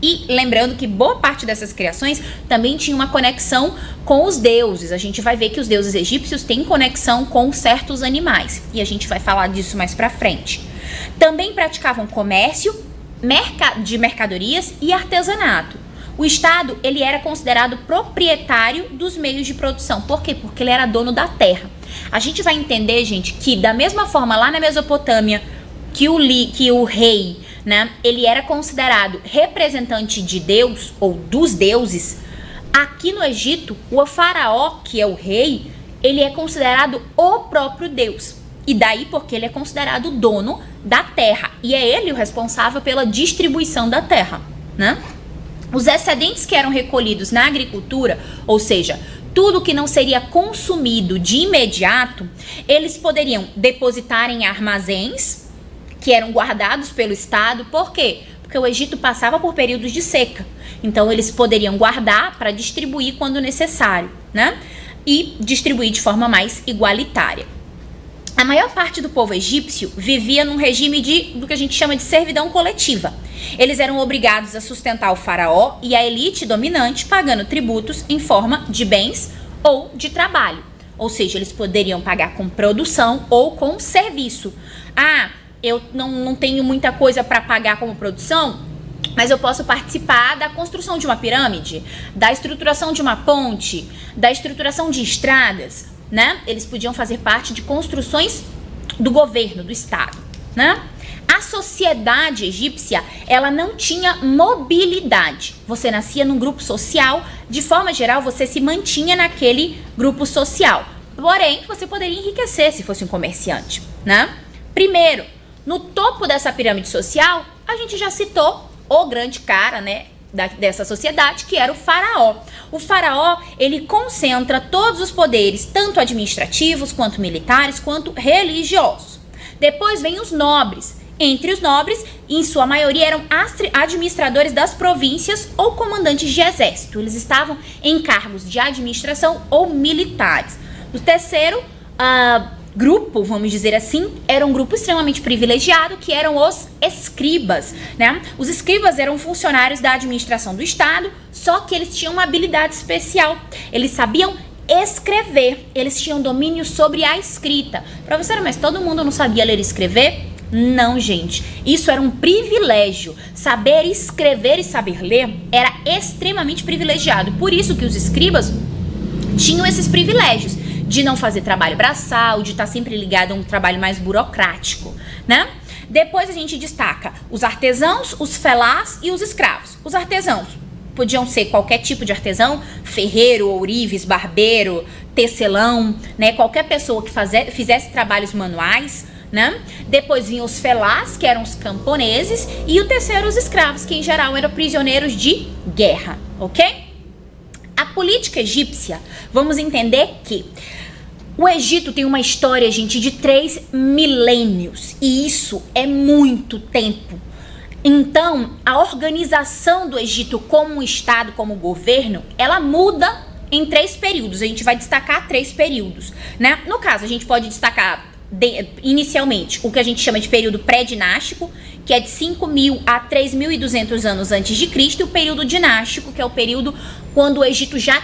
E lembrando que boa parte dessas criações também tinha uma conexão com os deuses. A gente vai ver que os deuses egípcios têm conexão com certos animais. E a gente vai falar disso mais pra frente. Também praticavam comércio de mercadorias e artesanato. O Estado, ele era considerado proprietário dos meios de produção. Por quê? Porque ele era dono da terra. A gente vai entender, gente, que da mesma forma lá na Mesopotâmia, que o rei, né, ele era considerado representante de Deus ou dos deuses, aqui no Egito, o faraó, que é o rei, ele é considerado o próprio Deus. E daí porque ele é considerado dono da terra. E é ele o responsável pela distribuição da terra, né? Os excedentes que eram recolhidos na agricultura, ou seja, tudo que não seria consumido de imediato, eles poderiam depositar em armazéns que eram guardados pelo Estado. Por quê? porque o Egito passava por períodos de seca. Então eles poderiam guardar para distribuir quando necessário, né? E distribuir de forma mais igualitária. A maior parte do povo egípcio vivia num regime do que a gente chama de servidão coletiva. Eles eram obrigados a sustentar o faraó e a elite dominante, pagando tributos em forma de bens ou de trabalho. Ou seja, eles poderiam pagar com produção ou com serviço. Ah, eu não tenho muita coisa para pagar como produção, mas eu posso participar da construção de uma pirâmide, da estruturação de uma ponte, da estruturação de estradas, né? Eles podiam fazer parte de construções do governo, do Estado, né? A sociedade egípcia, ela não tinha mobilidade. Você nascia num grupo social, de forma geral, você se mantinha naquele grupo social. Porém, você poderia enriquecer se fosse um comerciante, né? Primeiro, no topo dessa pirâmide social, a gente já citou o grande cara, né, dessa sociedade, que era o faraó. O faraó, ele concentra todos os poderes, tanto administrativos, quanto militares, quanto religiosos. Depois vem os nobres. Entre os nobres, em sua maioria, eram administradores das províncias ou comandantes de exército. Eles estavam em cargos de administração ou militares. O terceiro grupo, vamos dizer assim, era um grupo extremamente privilegiado, que eram os escribas, né? Os escribas eram funcionários da administração do Estado, só que eles tinham uma habilidade especial. Eles sabiam escrever, eles tinham domínio sobre a escrita. Professora, mas todo mundo não sabia ler e escrever? Não, gente. Isso era um privilégio. Saber escrever e saber ler era extremamente privilegiado. Por isso que os escribas tinham esses privilégios de não fazer trabalho braçal, de estar sempre ligado a um trabalho mais burocrático, né? Depois a gente destaca os artesãos, os felás e os escravos. Os artesãos podiam ser qualquer tipo de artesão, ferreiro, ourives, barbeiro, tecelão, né? Qualquer pessoa que fizesse trabalhos manuais, né? Depois vinham os felás, que eram os camponeses, e o terceiro, os escravos, que em geral eram prisioneiros de guerra, ok? A política egípcia, vamos entender que o Egito tem uma história, gente, de 3 milênios, e isso é muito tempo. Então, a organização do Egito como um Estado, como governo, ela muda em 3 períodos. A gente vai destacar 3 períodos, né? No caso, a gente pode destacar inicialmente o que a gente chama de período pré-dinástico, que é de 5.000 a 3.200 anos antes de Cristo, e o período dinástico, que é o período quando o Egito já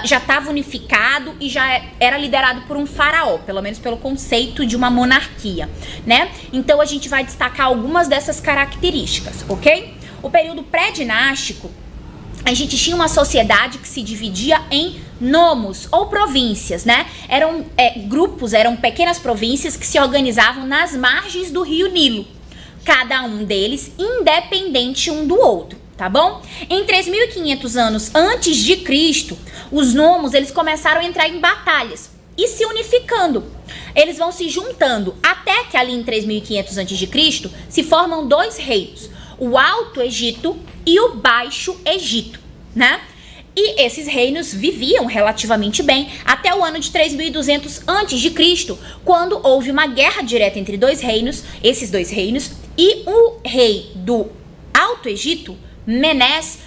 estava unificado e já era liderado por um faraó, pelo menos pelo conceito de uma monarquia, né? Então a gente vai destacar algumas dessas características, ok? O período pré-dinástico, a gente tinha uma sociedade que se dividia em nomos ou províncias, né? Eram grupos, eram pequenas províncias que se organizavam nas margens do rio Nilo, cada um deles independente um do outro, tá bom? Em 3.500 anos antes de Cristo, os nomos, eles começaram a entrar em batalhas e se unificando. Eles vão se juntando até que ali em 3.500 antes de Cristo se formam 2 reinos, o Alto Egito e o Baixo Egito, né? E esses reinos viviam relativamente bem até o ano de 3.200 a.C., quando houve uma guerra direta entre esses dois reinos, e o rei do Alto Egito, Menés,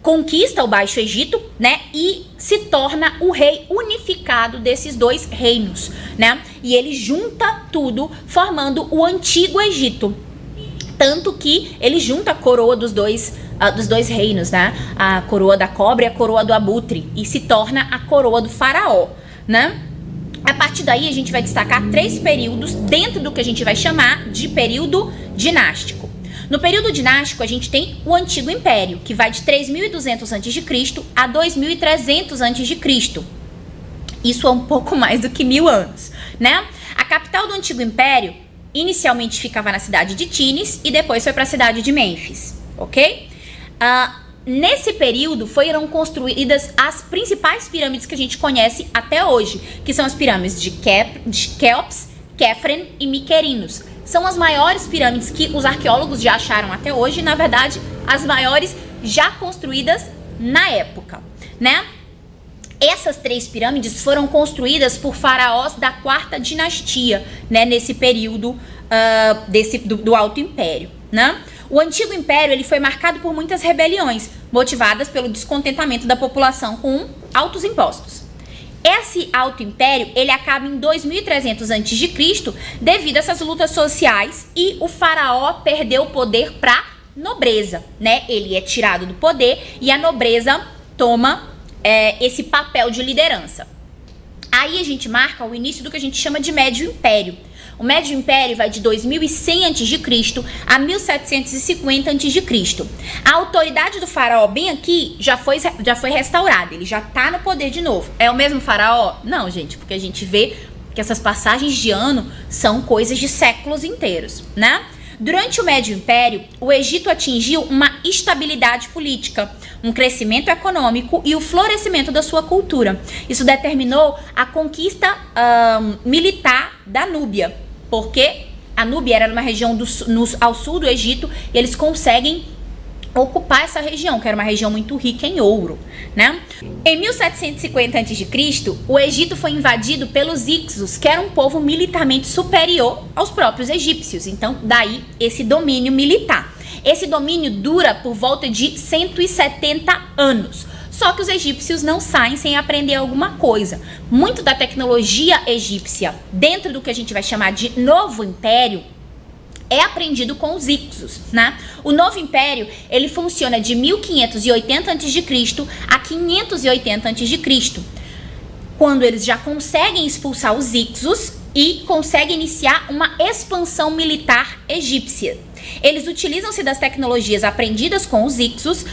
conquista o Baixo Egito, né, e se torna o rei unificado desses 2 reinos, né? E ele junta tudo, formando o Antigo Egito. Tanto que ele junta a coroa dos dois reinos, né? A coroa da cobra e a coroa do abutre, e se torna a coroa do faraó, né? A partir daí a gente vai destacar 3 períodos dentro do que a gente vai chamar de período dinástico. No período dinástico a gente tem o Antigo Império, que vai de 3.200 a.C. a 2.300 a.C. Isso é um pouco mais do que 1.000 anos, né? A capital do Antigo Império inicialmente ficava na cidade de Tínis e depois foi para a cidade de Mênfis, ok? Nesse período foram construídas as principais pirâmides que a gente conhece até hoje, que são as pirâmides de Quéops, Quefren e Miquerinos. São as maiores pirâmides que os arqueólogos já acharam até hoje, e na verdade as maiores já construídas na época, né? Essas 3 pirâmides foram construídas por faraós da 4ª dinastia, né, nesse período do Alto Império, né? O antigo império ele foi marcado por muitas rebeliões, motivadas pelo descontentamento da população com altos impostos. Esse alto império ele acaba em 2300 a.C. devido a essas lutas sociais e o faraó perdeu o poder para nobreza, né? Ele é tirado do poder e a nobreza toma esse papel de liderança. Aí a gente marca o início do que a gente chama de Médio Império. O Médio Império vai de 2100 a.C. a 1750 a.C. A autoridade do faraó bem aqui já foi restaurada, ele já está no poder de novo. É o mesmo faraó? Não, gente, porque a gente vê que essas passagens de ano são coisas de séculos inteiros, né? Durante o Médio Império, o Egito atingiu uma estabilidade política, um crescimento econômico e o florescimento da sua cultura. Isso determinou a conquista militar da Núbia, porque a Núbia era uma região ao sul do Egito e eles conseguem ocupar essa região, que era uma região muito rica em ouro, né? Em 1750 a.C., o Egito foi invadido pelos Hicsos, que era um povo militarmente superior aos próprios egípcios. Então, daí esse domínio militar. Esse domínio dura por volta de 170 anos. Só que os egípcios não saem sem aprender alguma coisa. Muito da tecnologia egípcia, dentro do que a gente vai chamar de Novo Império, é aprendido com os Hicsos, né? O Novo Império, ele funciona de 1580 a.C. a 580 a.C., quando eles já conseguem expulsar os Hicsos e conseguem iniciar uma expansão militar egípcia. Eles utilizam-se das tecnologias aprendidas com os Hicsos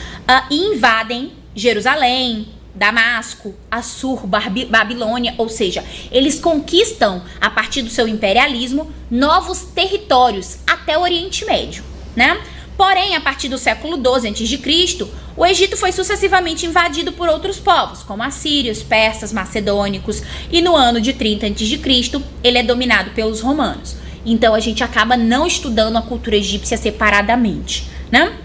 e invadem Jerusalém, Damasco, Assur, Babilônia, ou seja, eles conquistam, a partir do seu imperialismo, novos territórios até o Oriente Médio, né? Porém, a partir do século XII a.C., o Egito foi sucessivamente invadido por outros povos, como assírios, persas, macedônicos, e no ano de 30 a.C., ele é dominado pelos romanos. Então, a gente acaba não estudando a cultura egípcia separadamente, né?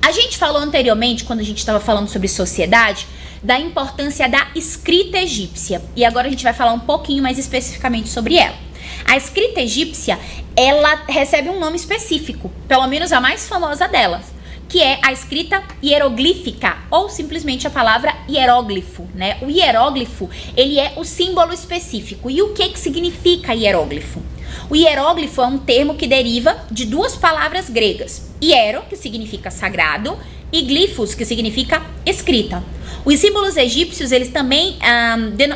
A gente falou anteriormente, quando a gente estava falando sobre sociedade, da importância da escrita egípcia. E agora a gente vai falar um pouquinho mais especificamente sobre ela. A escrita egípcia, ela recebe um nome específico, pelo menos a mais famosa delas, que é a escrita hieroglífica, ou simplesmente a palavra hieróglifo, né? O hieróglifo, ele é o símbolo específico. E o que significa hieróglifo? O hieróglifo é um termo que deriva de duas palavras gregas. Hiero, que significa sagrado, e glifos, que significa escrita. Os símbolos egípcios, eles também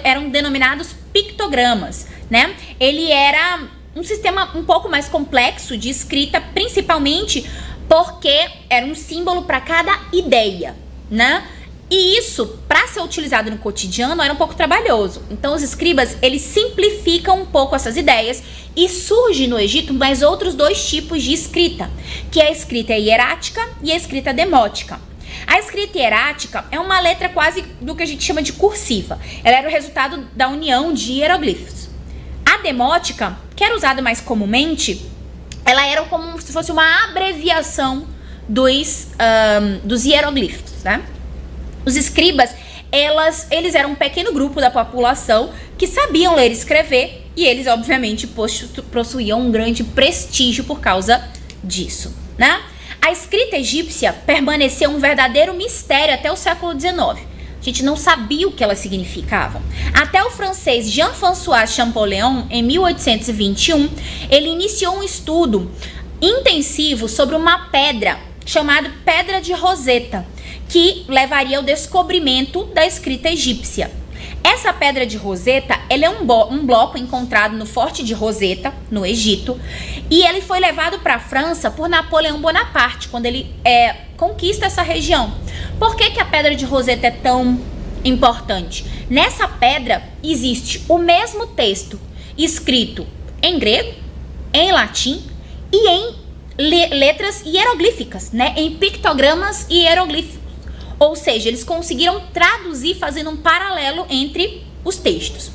eram denominados pictogramas, né? Ele era um sistema um pouco mais complexo de escrita, principalmente porque era um símbolo para cada ideia, né? E isso, para ser utilizado no cotidiano, era um pouco trabalhoso. Então, os escribas, eles simplificam um pouco essas ideias e surge no Egito mais outros dois tipos de escrita, que é a escrita hierática e a escrita demótica. A escrita hierática é uma letra quase do que a gente chama de cursiva. Ela era o resultado da união de hieroglifos. A demótica, que era usada mais comumente, ela era como se fosse uma abreviação dos hieroglifos, né? Os escribas, eles eram um pequeno grupo da população que sabiam ler e escrever, e eles, obviamente, possuíam um grande prestígio por causa disso, né? A escrita egípcia permaneceu um verdadeiro mistério até o século XIX. A gente não sabia o que elas significavam. Até o francês Jean-François Champollion, em 1821, ele iniciou um estudo intensivo sobre uma pedra chamada Pedra de Roseta, que levaria ao descobrimento da escrita egípcia. Essa pedra de Roseta, ela é um bloco encontrado no Forte de Roseta, no Egito, e ele foi levado para a França por Napoleão Bonaparte, quando ele conquista essa região. Por que a pedra de Roseta é tão importante? Nessa pedra existe o mesmo texto escrito em grego, em latim e em letras hieroglíficas, né? Em pictogramas e hieroglifos. Ou seja, eles conseguiram traduzir fazendo um paralelo entre os textos.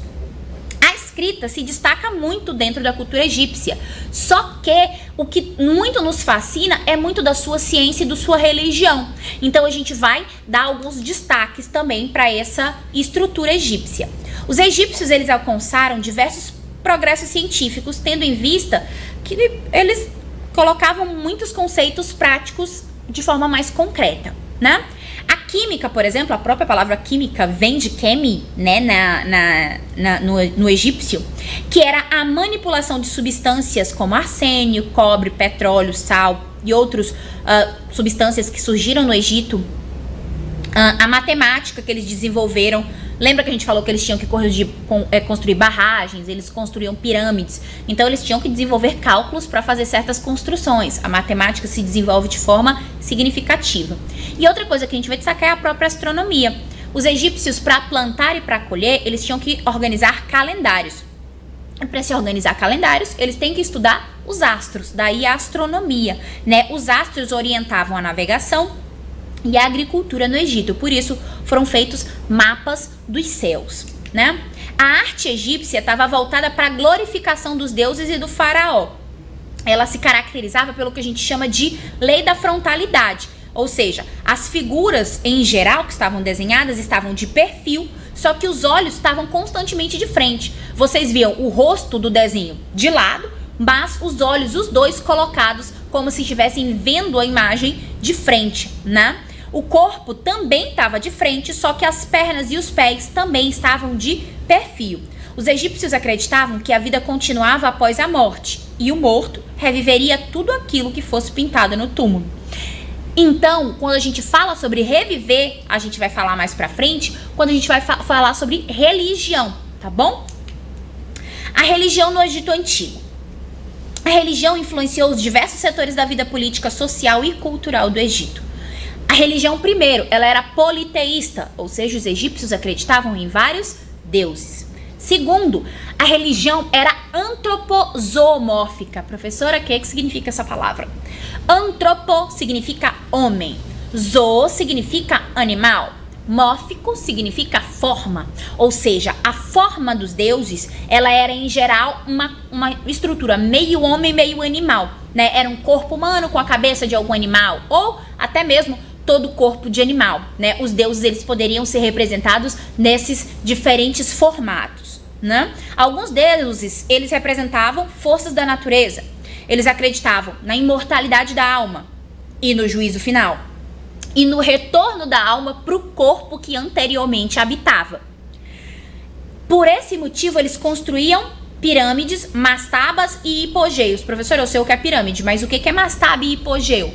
A escrita se destaca muito dentro da cultura egípcia, só que o que muito nos fascina é muito da sua ciência e da sua religião. Então a gente vai dar alguns destaques também para essa estrutura egípcia. Os egípcios, eles alcançaram diversos progressos científicos, tendo em vista que eles colocavam muitos conceitos práticos de forma mais concreta, né? A química, por exemplo, a própria palavra química vem de chemi, né, no egípcio, que era a manipulação de substâncias como arsênio, cobre, petróleo, sal e outras substâncias que surgiram no Egito. A matemática que eles desenvolveram. Lembra que a gente falou que eles tinham que construir barragens, eles construíam pirâmides. Então eles tinham que desenvolver cálculos para fazer certas construções. A matemática se desenvolve de forma significativa. E outra coisa que a gente vai destacar é a própria astronomia. Os egípcios, para plantar e para colher, eles tinham que organizar calendários. E para se organizar calendários, eles têm que estudar os astros, daí a astronomia, né? Os astros orientavam a navegação e a agricultura no Egito, por isso foram feitos mapas dos céus, né? A arte egípcia estava voltada para a glorificação dos deuses e do faraó. Ela se caracterizava pelo que a gente chama de lei da frontalidade, ou seja, as figuras em geral que estavam desenhadas estavam de perfil, só que os olhos estavam constantemente de frente. Vocês viam o rosto do desenho de lado, mas os olhos, os dois colocados como se estivessem vendo a imagem de frente, né? O corpo também estava de frente, só que as pernas e os pés também estavam de perfil. Os egípcios acreditavam que a vida continuava após a morte e o morto reviveria tudo aquilo que fosse pintado no túmulo. Então, quando a gente fala sobre reviver, a gente vai falar mais pra frente, quando a gente vai falar sobre religião, tá bom? A religião no Egito Antigo. A religião influenciou os diversos setores da vida política, social e cultural do Egito. A religião, primeiro, ela era politeísta, ou seja, os egípcios acreditavam em vários deuses. Segundo, a religião era antropozoomórfica. Professora, o que significa essa palavra? Antropo significa homem, zoo significa animal, mórfico significa forma, ou seja, a forma dos deuses, ela era em geral uma estrutura meio homem, meio animal, né? Era um corpo humano com a cabeça de algum animal, ou até mesmo todo corpo de animal, né? Os deuses, eles poderiam ser representados nesses diferentes formatos, né? Alguns deuses, eles representavam forças da natureza. Eles acreditavam na imortalidade da alma e no juízo final, e no retorno da alma para o corpo que anteriormente habitava. Por esse motivo, eles construíam pirâmides, mastabas e hipogeios. Professor, eu sei o que é pirâmide, mas o que é mastaba e hipogeu?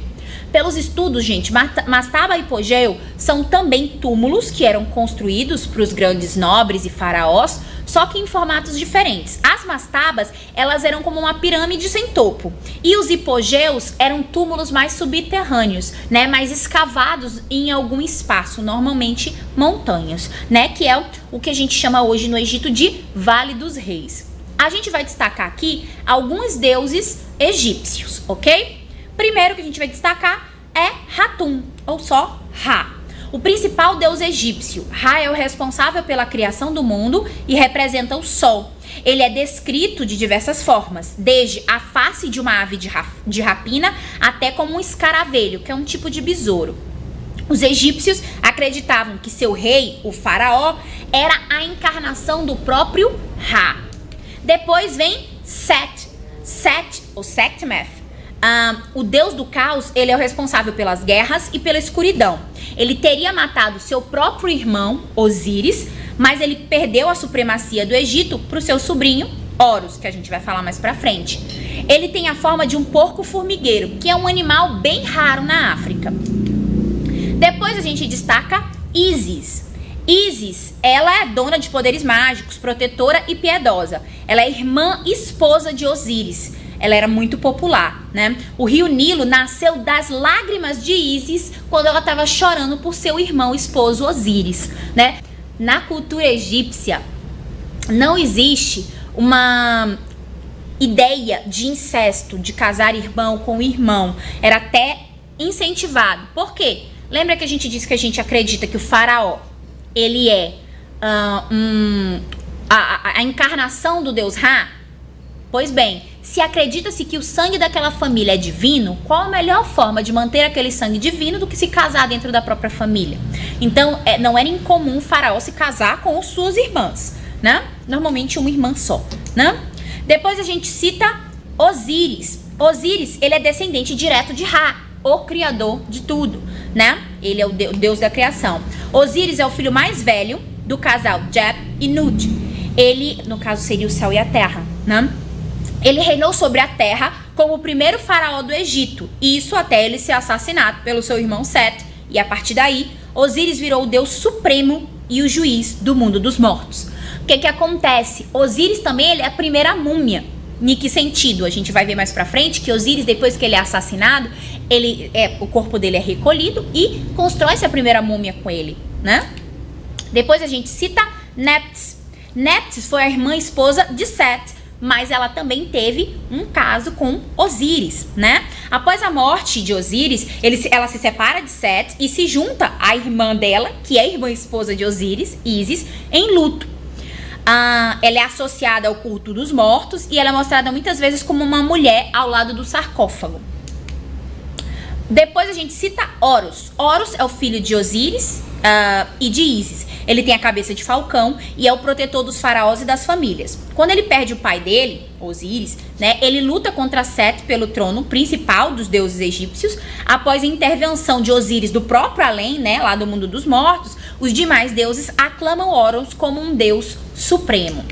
Pelos estudos, gente, mastaba e hipogeu são também túmulos que eram construídos para os grandes nobres e faraós, só que em formatos diferentes. As mastabas, elas eram como uma pirâmide sem topo. E os hipogeus eram túmulos mais subterrâneos, né, mais escavados em algum espaço, normalmente montanhas, né, que é o que a gente chama hoje no Egito de Vale dos Reis. A gente vai destacar aqui alguns deuses egípcios, ok? Primeiro que a gente vai destacar é Hatum, ou só Ra. O principal deus egípcio. Ra é o responsável pela criação do mundo e representa o sol. Ele é descrito de diversas formas, desde a face de uma ave de rapina até como um escaravelho, que é um tipo de besouro. Os egípcios acreditavam que seu rei, o faraó, era a encarnação do próprio Ra. Depois vem Set, ou Sekhmet. O deus do caos, ele é o responsável pelas guerras e pela escuridão. Ele teria matado seu próprio irmão, Osíris, mas ele perdeu a supremacia do Egito para o seu sobrinho, Horus, que a gente vai falar mais pra frente. Ele tem a forma de um porco formigueiro, que é um animal bem raro na África. Depois a gente destaca Ísis. Ísis, ela é dona de poderes mágicos, protetora e piedosa. Ela é irmã e esposa de Osíris. Ela era muito popular, né? O rio Nilo nasceu das lágrimas de Ísis quando ela estava chorando por seu irmão esposo Osíris, né? Na cultura egípcia não existe uma ideia de incesto, de casar irmão com irmão. Era até incentivado. Por quê? Lembra que a gente disse que a gente acredita que o faraó, ele é a encarnação do deus Ra? Pois bem, se acredita-se que o sangue daquela família é divino, qual a melhor forma de manter aquele sangue divino do que se casar dentro da própria família? Então, não era incomum o faraó se casar com suas irmãs, né? Normalmente uma irmã só, né? Depois a gente cita Osíris. Osíris, ele é descendente direto de Ra, o criador de tudo, né? Ele é o deus da criação. Osíris é o filho mais velho do casal Geb e Nud. Ele, no caso, seria o céu e a terra, né? Ele reinou sobre a terra como o primeiro faraó do Egito, e isso até ele ser assassinado pelo seu irmão Set, e a partir daí, Osíris virou o deus supremo e o juiz do mundo dos mortos. O que acontece? Osíris também ele é a primeira múmia. Em que sentido? A gente vai ver mais pra frente que Osíris, depois que ele é assassinado, o corpo dele é recolhido e constrói-se a primeira múmia com ele, né? Depois a gente cita Nephthys. Nephthys foi a irmã esposa de Set, mas ela também teve um caso com Osíris, né? Após a morte de Osíris, ela se separa de Set e se junta à irmã dela, que é a irmã esposa de Osíris, Ísis, em luto. Ela é associada ao culto dos mortos e ela é mostrada muitas vezes como uma mulher ao lado do sarcófago. Depois a gente cita Horus. Horus é o filho de Osíris e de Ísis. Ele tem a cabeça de falcão e é o protetor dos faraós e das famílias. Quando ele perde o pai dele, Osíris, né, ele luta contra Set pelo trono principal dos deuses egípcios. Após a intervenção de Osíris do próprio além, né, lá do mundo dos mortos, os demais deuses aclamam Horus como um deus supremo.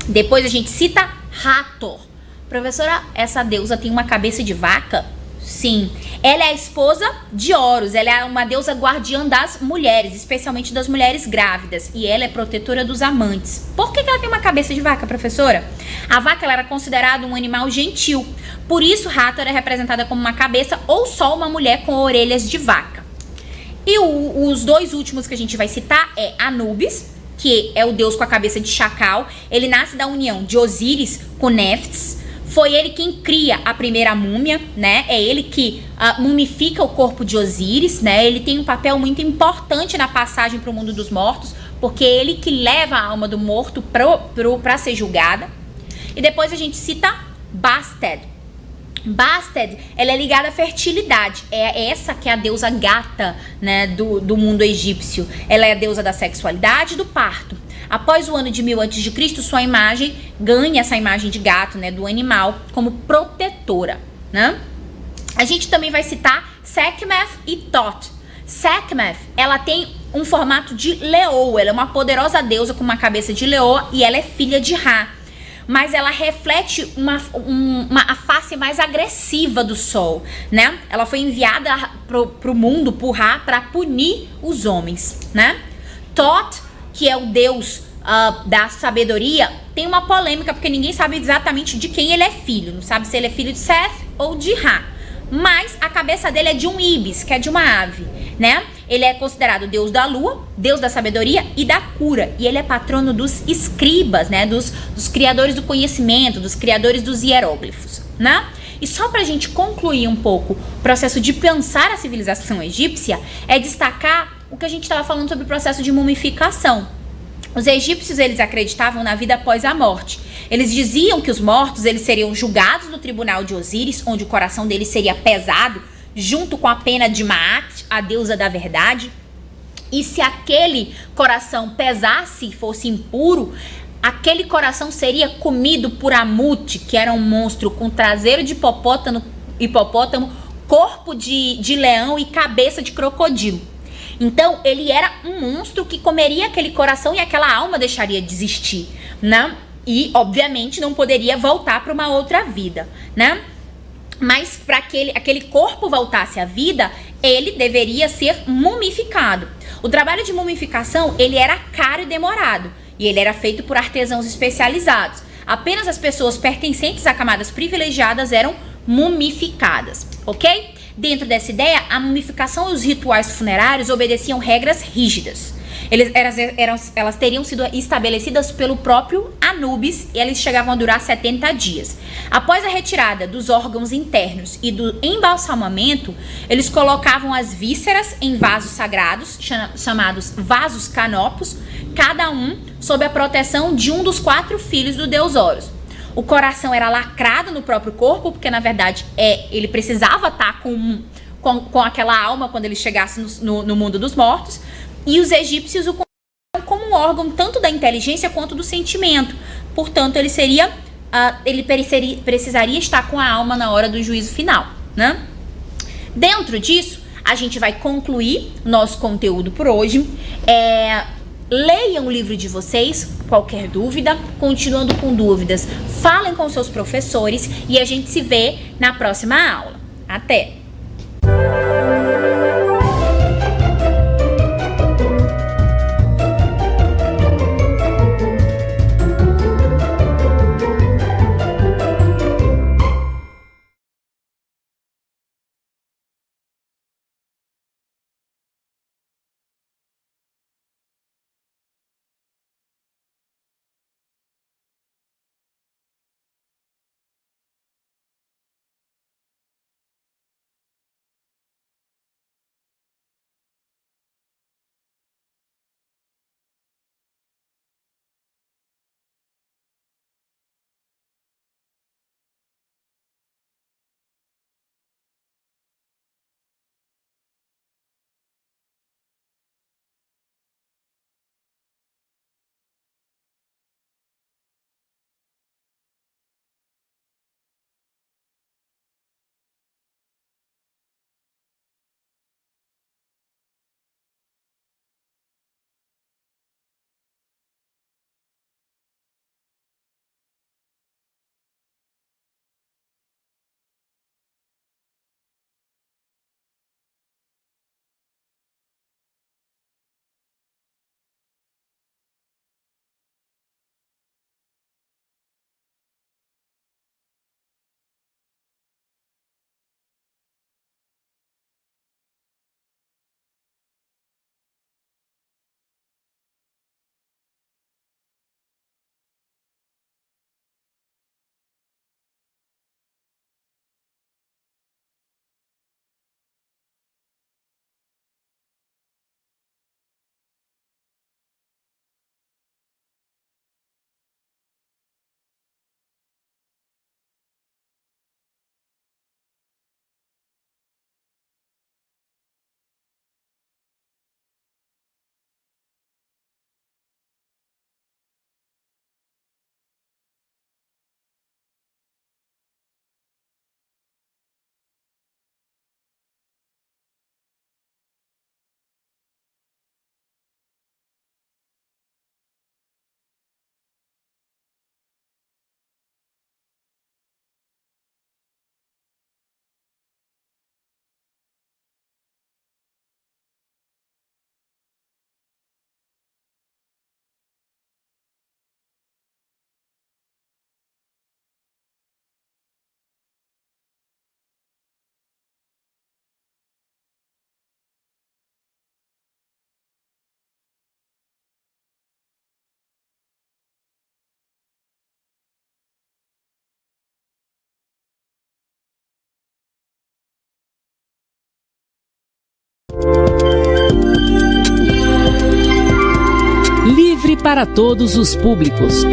Depois a gente cita Hathor. Professora, essa deusa tem uma cabeça de vaca? Sim. Ela é a esposa de Horus. Ela é uma deusa guardiã das mulheres, especialmente das mulheres grávidas. E ela é protetora dos amantes. Por que ela tem uma cabeça de vaca, professora? A vaca ela era considerada um animal gentil. Por isso, Hathor é representada como uma cabeça ou só uma mulher com orelhas de vaca. E os dois últimos que a gente vai citar é Anubis, que é o deus com a cabeça de chacal. Ele nasce da união de Osíris com Nephthys. Foi ele quem cria a primeira múmia, né? É ele que mumifica o corpo de Osíris, né? Ele tem um papel muito importante na passagem para o mundo dos mortos, porque é ele que leva a alma do morto para ser julgada. E depois a gente cita Bastet. Bastet, ela é ligada à fertilidade. É essa que é a deusa gata, né, do mundo egípcio. Ela é a deusa da sexualidade e do parto. Após o ano de 1000 a.C., sua imagem ganha essa imagem de gato, né, do animal, como protetora, né? A gente também vai citar Sekhmet e Thoth. Sekhmet, ela tem um formato de leoa. Ela é uma poderosa deusa com uma cabeça de leoa e ela é filha de Ra. Mas ela reflete a face mais agressiva do sol, né? Ela foi enviada pro mundo, por Ra, para punir os homens, né? Thoth, que é o deus da sabedoria, tem uma polêmica, porque ninguém sabe exatamente de quem ele é filho. Não sabe se ele é filho de Seth ou de Ra. Mas a cabeça dele é de um ibis, que é de uma ave, né? Ele é considerado deus da lua, deus da sabedoria e da cura. E ele é patrono dos escribas, né? Dos criadores do conhecimento, dos criadores dos hieróglifos, né? E só pra gente concluir um pouco o processo de pensar a civilização egípcia, é destacar o que a gente estava falando sobre o processo de mumificação. Os egípcios, eles acreditavam na vida após a morte. Eles diziam que os mortos, eles seriam julgados no tribunal de Osíris, onde o coração deles seria pesado, junto com a pena de Maat, a deusa da verdade. E se aquele coração pesasse e fosse impuro, aquele coração seria comido por Amut, que era um monstro com traseiro de hipopótamo, corpo de leão e cabeça de crocodilo. Então, ele era um monstro que comeria aquele coração e aquela alma deixaria de existir, né? E, obviamente, não poderia voltar para uma outra vida, né? Mas para aquele corpo voltasse à vida, ele deveria ser mumificado. O trabalho de mumificação, ele era caro e demorado, e ele era feito por artesãos especializados. Apenas as pessoas pertencentes a camadas privilegiadas eram mumificadas, ok? Dentro dessa ideia, a mumificação e os rituais funerários obedeciam regras rígidas. Elas teriam sido estabelecidas pelo próprio Anubis e elas chegavam a durar 70 dias. Após a retirada dos órgãos internos e do embalsamamento, eles colocavam as vísceras em vasos sagrados, chamados vasos canopos, cada um sob a proteção de um dos 4 filhos do deus Horus. O coração era lacrado no próprio corpo, porque na verdade ele precisava estar com aquela alma quando ele chegasse no mundo dos mortos. E os egípcios o consideravam como um órgão tanto da inteligência quanto do sentimento. Portanto, ele seria ele precisaria estar com a alma na hora do juízo final, né? Dentro disso, a gente vai concluir nosso conteúdo por hoje. Leiam o livro de vocês, qualquer dúvida. Continuando com dúvidas, falem com seus professores e a gente se vê na próxima aula. Até! Livre para todos os públicos.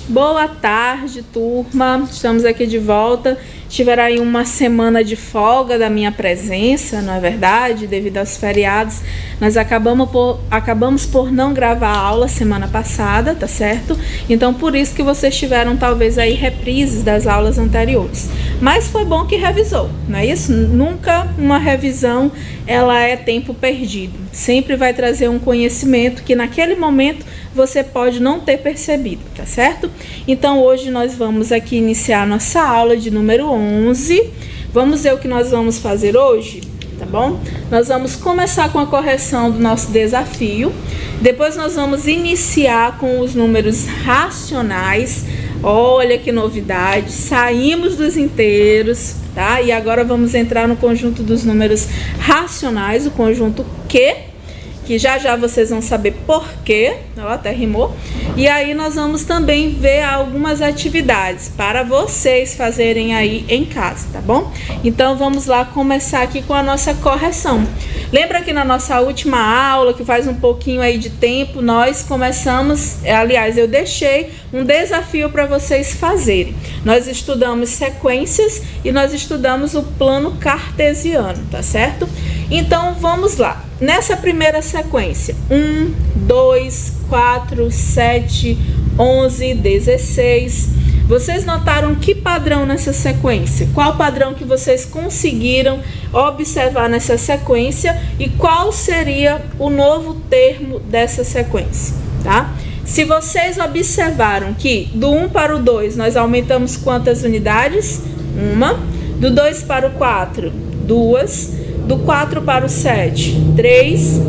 Boa tarde, turma. Estamos aqui de volta. Tiveram aí uma semana de folga da minha presença, não é verdade? Devido aos feriados, nós acabamos por não gravar a aula semana passada, tá certo? Então, por isso que vocês tiveram talvez aí reprises das aulas anteriores. Mas foi bom que revisou, não é isso? Nunca uma revisão, ela é tempo perdido. Sempre vai trazer um conhecimento que naquele momento você pode não ter percebido, tá certo? Então, hoje nós vamos aqui iniciar nossa aula de número 11. Vamos ver o que nós vamos fazer hoje, tá bom? Nós vamos começar com a correção do nosso desafio. Depois nós vamos iniciar com os números racionais. Olha que novidade, saímos dos inteiros, tá? E agora vamos entrar no conjunto dos números racionais, o conjunto que já já vocês vão saber por quê, até rimou. E aí nós vamos também ver algumas atividades para vocês fazerem aí em casa, tá bom? Então vamos lá começar aqui com a nossa correção. Lembra que na nossa última aula, que faz um pouquinho aí de tempo, nós começamos, aliás, eu deixei um desafio para vocês fazerem. Nós estudamos sequências e nós estudamos o plano cartesiano, tá certo? Então, vamos lá. Nessa primeira sequência, 1, 2, 4, 7, 11, 16. Vocês notaram que padrão nessa sequência? Qual padrão que vocês conseguiram observar nessa sequência e qual seria o novo termo dessa sequência, tá? Se vocês observaram que do 1 para o 2 nós aumentamos quantas unidades? 1. Do 2 para o 4, 2. Do 4 para o 7, 3.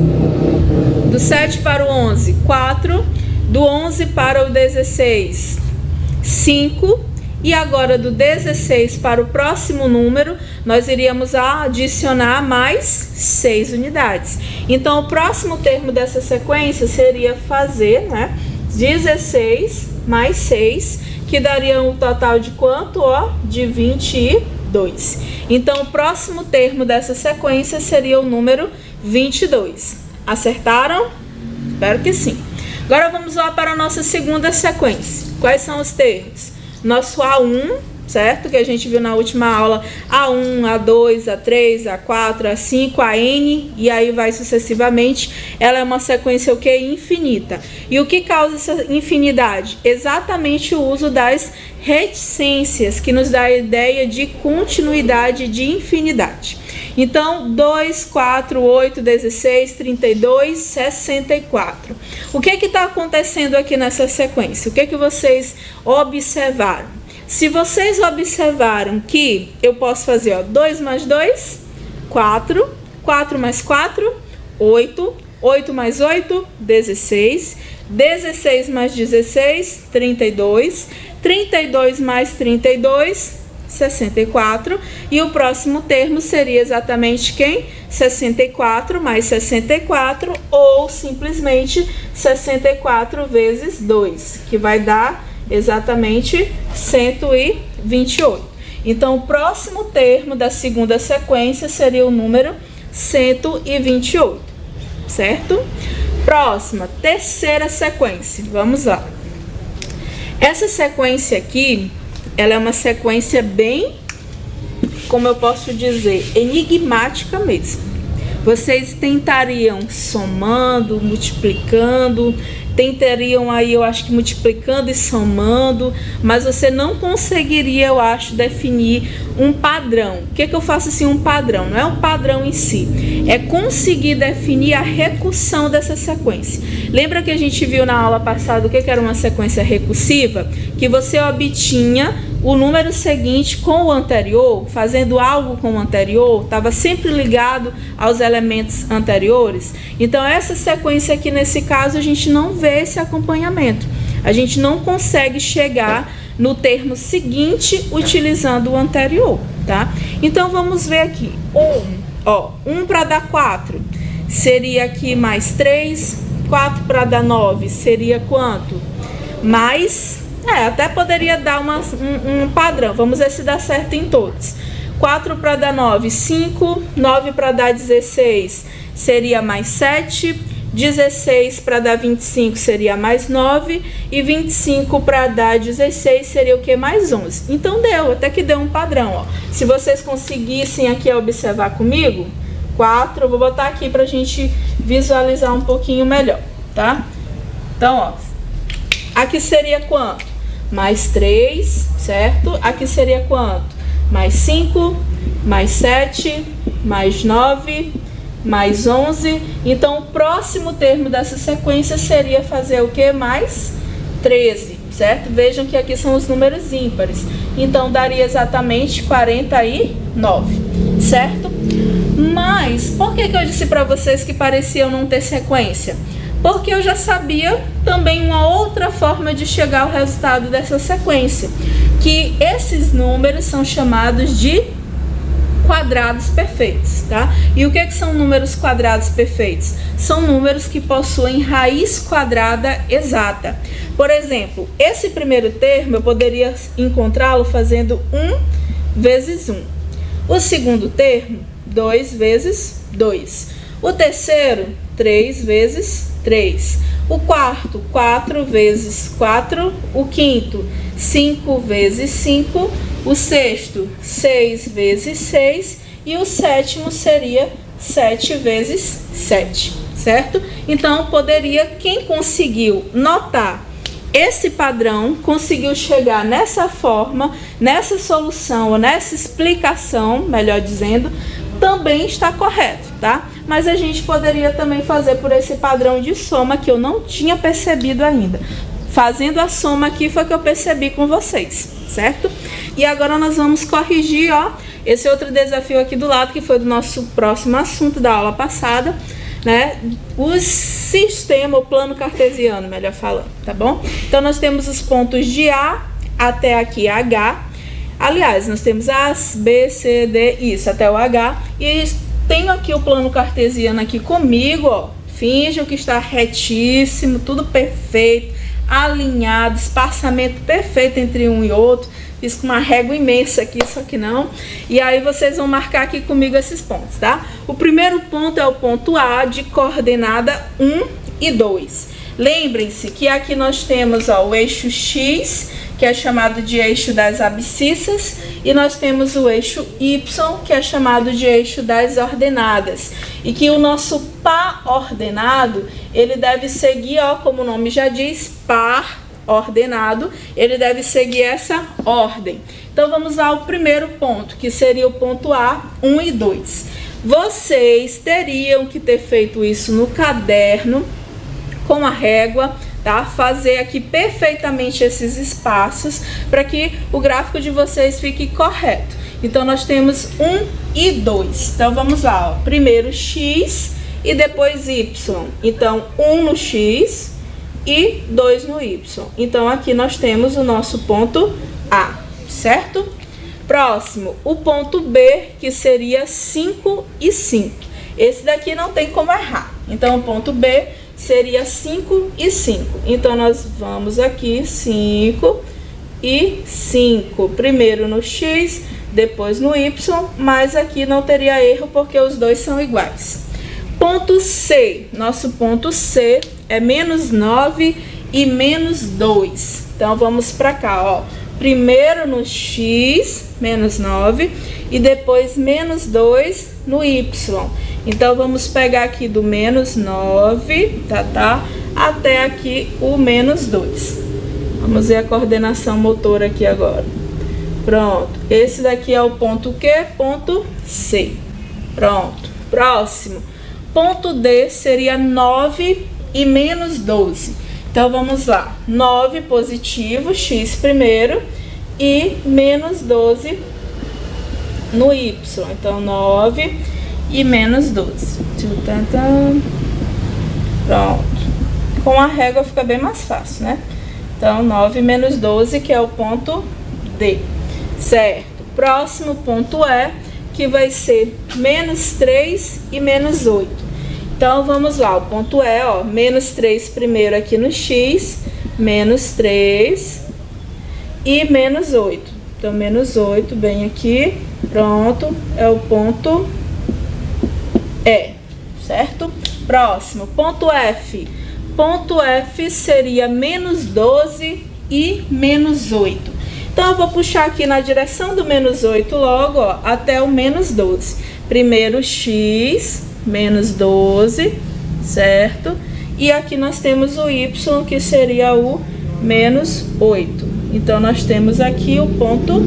Do 7 para o 11, 4. Do 11 para o 16, 5, e agora do 16 para o próximo número, nós iríamos adicionar mais 6 unidades. Então, o próximo termo dessa sequência seria fazer, 16 mais 6, que daria um total de quanto? De 22. Então, o próximo termo dessa sequência seria o número 22. Acertaram? Espero que sim. Agora vamos lá para a nossa segunda sequência. Quais são os termos? Nosso A1, certo? Que a gente viu na última aula. A1, A2, A3, A4, A5, AN, e aí vai sucessivamente. Ela é uma sequência o quê? Infinita. E o que causa essa infinidade? Exatamente o uso das reticências, que nos dá a ideia de continuidade de infinidade. Então, 2, 4, 8, 16, 32, 64. O que está acontecendo aqui nessa sequência? O que vocês observaram? Se vocês observaram que eu posso fazer 2 mais 2, 4, 4 mais 4, 8, 8 mais 8, 16, 16 mais 16, 32, 32 mais 32, 64, e o próximo termo seria exatamente quem? 64 mais 64, ou simplesmente 64 vezes 2, que vai dar exatamente 128. Então, o próximo termo da segunda sequência seria o número 128, certo? Próxima, terceira sequência, vamos lá. Essa sequência aqui, ela é uma sequência bem, como eu posso dizer, enigmática mesmo. Vocês tentariam somando, multiplicando, tentariam aí, eu acho que multiplicando e somando, mas você não conseguiria, eu acho, definir um padrão. O que eu faço assim, um padrão? Não é um padrão em si, é conseguir definir a recursão dessa sequência. Lembra que a gente viu na aula passada o que era uma sequência recursiva? Que você obtinha o número seguinte com o anterior, fazendo algo com o anterior, estava sempre ligado aos elementos anteriores. Então, essa sequência aqui, nesse caso, a gente não vê esse acompanhamento. A gente não consegue chegar no termo seguinte utilizando o anterior, tá? Então, vamos ver aqui. 1 para dar 4 seria aqui mais 3. 4 para dar 9 seria quanto? Mais... até poderia dar um padrão. Vamos ver se dá certo em todos. 4 para dar 9, 5. 9 para dar 16 seria mais 7. 16 para dar 25 seria mais 9. E 25 para dar 16 seria o que? Mais 11. Então deu, até que deu um padrão. Se vocês conseguissem aqui observar comigo, 4, eu vou botar aqui para a gente visualizar um pouquinho melhor, tá? Então, aqui seria quanto? Mais 3, certo? Aqui seria quanto? Mais 5, mais 7, mais 9, mais 11. Então, o próximo termo dessa sequência seria fazer o quê? Mais 13, certo? Vejam que aqui são os números ímpares. Então, daria exatamente 49, certo? Mas, por que eu disse para vocês que pareciam não ter sequência? Porque eu já sabia também uma outra forma de chegar ao resultado dessa sequência, que esses números são chamados de quadrados perfeitos, tá? E o que são números quadrados perfeitos? São números que possuem raiz quadrada exata. Por exemplo, esse primeiro termo eu poderia encontrá-lo fazendo 1 vezes 1. O segundo termo, 2 vezes 2. O terceiro, 3 vezes 3. O quarto, 4 vezes 4. O quinto, 5 vezes 5. O sexto, 6 vezes 6. E o sétimo seria 7 vezes 7, certo? Então, quem conseguiu notar esse padrão, conseguiu chegar nessa forma, nessa solução, ou nessa explicação, melhor dizendo, também está correto, tá? Mas a gente poderia também fazer por esse padrão de soma que eu não tinha percebido ainda. Fazendo a soma aqui foi que eu percebi com vocês, certo? E agora nós vamos corrigir, ó, esse outro desafio aqui do lado, que foi do nosso próximo assunto da aula passada, né? O sistema, o plano cartesiano, melhor falando, tá bom? Então, nós temos os pontos de A até aqui H. Aliás, nós temos A, B, C, D, isso, até o H. E tenho aqui o plano cartesiano aqui comigo, ó. Finjam que está retíssimo, tudo perfeito, alinhado, espaçamento perfeito entre um e outro. Fiz com uma régua imensa aqui, só que não. E aí vocês vão marcar aqui comigo esses pontos, tá? O primeiro ponto é o ponto A, de coordenada 1 e 2. Lembrem-se que aqui nós temos, ó, o eixo X, que é chamado de eixo das abscissas, e nós temos o eixo Y, que é chamado de eixo das ordenadas. E que o nosso par ordenado, ele deve seguir, ó, como o nome já diz, par ordenado, ele deve seguir essa ordem. Então, vamos ao primeiro ponto, que seria o ponto A, 1 e 2. Vocês teriam que ter feito isso no caderno, com a régua, tá? Fazer aqui perfeitamente esses espaços, para que o gráfico de vocês fique correto. Então, nós temos 1 e 2. Então, vamos lá, ó. Primeiro X e depois Y. Então, 1 no X e 2 no Y. Então, aqui nós temos o nosso ponto A, certo? Próximo, o ponto B, que seria 5 e 5. Esse daqui não tem como errar. Então, o ponto B seria 5 e 5. Então, nós vamos aqui 5 e 5. Primeiro no X, depois no Y, mas aqui não teria erro porque os dois são iguais. Ponto C, nosso ponto C é menos 9 e menos 2. Então, vamos para cá, ó. Primeiro no X, menos 9, e depois menos 2 no Y. Então, vamos pegar aqui do menos 9, até aqui o menos 2. Vamos ver a coordenação motora aqui agora. Pronto. Esse daqui é o ponto Q, ponto C. Pronto. Próximo. Ponto D seria 9 e menos 12. Então, vamos lá. 9 positivo, X primeiro, e menos 12 no Y. Então, 9 e menos 12. Pronto. Com a régua fica bem mais fácil, né? Então, 9 menos 12, que é o ponto D. Certo. Próximo ponto E, que vai ser menos 3 e menos 8. Então, vamos lá, o ponto E, ó, menos 3 primeiro aqui no X, menos 3 e menos 8. Então, menos 8 bem aqui, pronto, é o ponto E, certo? Próximo, ponto F. Ponto F seria menos 12 e menos 8. Então, eu vou puxar aqui na direção do menos 8 logo, ó, até o menos 12. Primeiro X, menos 12, certo? E aqui nós temos o Y, que seria o menos 8. Então, nós temos aqui o ponto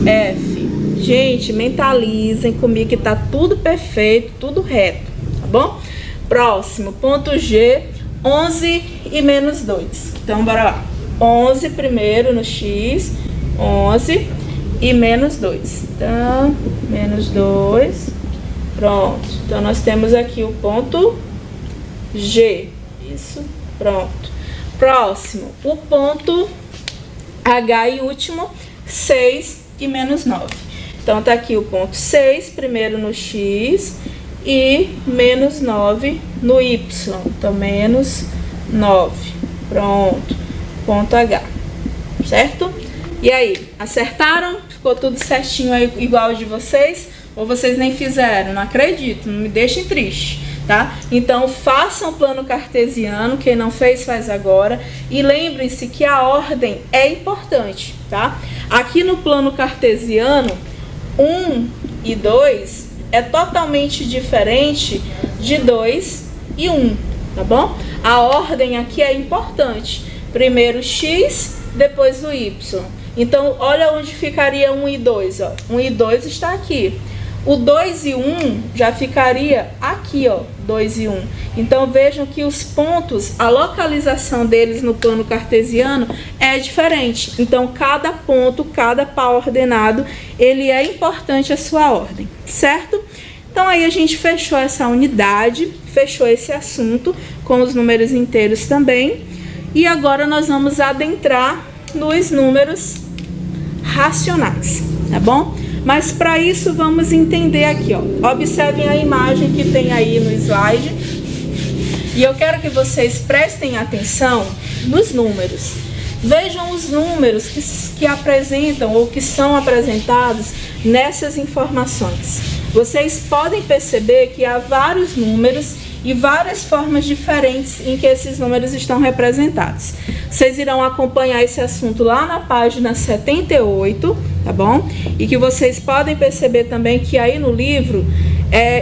F. Gente, mentalizem comigo que tá tudo perfeito, tudo reto, tá bom? Próximo, ponto G, 11 e menos 2. Então, bora lá. 11 primeiro no X, 11 e menos 2. Então, menos 2. Pronto, então nós temos aqui o ponto G, isso, pronto. Próximo, o ponto H e último, 6 e menos 9. Então, tá aqui o ponto 6, primeiro no X, e menos 9 no Y. Então, menos 9, pronto, ponto H, certo? E aí, acertaram? Ficou tudo certinho aí, igual de vocês? Ou vocês nem fizeram? Não acredito, não me deixem triste, tá? tá? Então, façam o plano cartesiano, quem não fez, faz agora. E lembrem-se que a ordem é importante, tá? Aqui no plano cartesiano, 1 e 2 é totalmente diferente de 2 e 1, tá bom? A ordem aqui é importante. Primeiro o x, depois o y. Então, olha onde ficaria 1 e 2, ó. 1 e 2 está aqui. O 2 e 1 já ficaria aqui, ó, 2 e 1. Então, vejam que os pontos, a localização deles no plano cartesiano é diferente. Então, cada ponto, cada par ordenado, ele é importante a sua ordem, certo? Então, aí a gente fechou essa unidade, fechou esse assunto com os números inteiros também. E agora nós vamos adentrar nos números racionais, tá bom? Mas para isso vamos entender aqui, ó. Observem a imagem que tem aí no slide. E eu quero que vocês prestem atenção nos números. Vejam os números que apresentam ou que são apresentados nessas informações. Vocês podem perceber que há vários números e várias formas diferentes em que esses números estão representados. Vocês irão acompanhar esse assunto lá na página 78, tá bom? E que vocês podem perceber também que aí no livro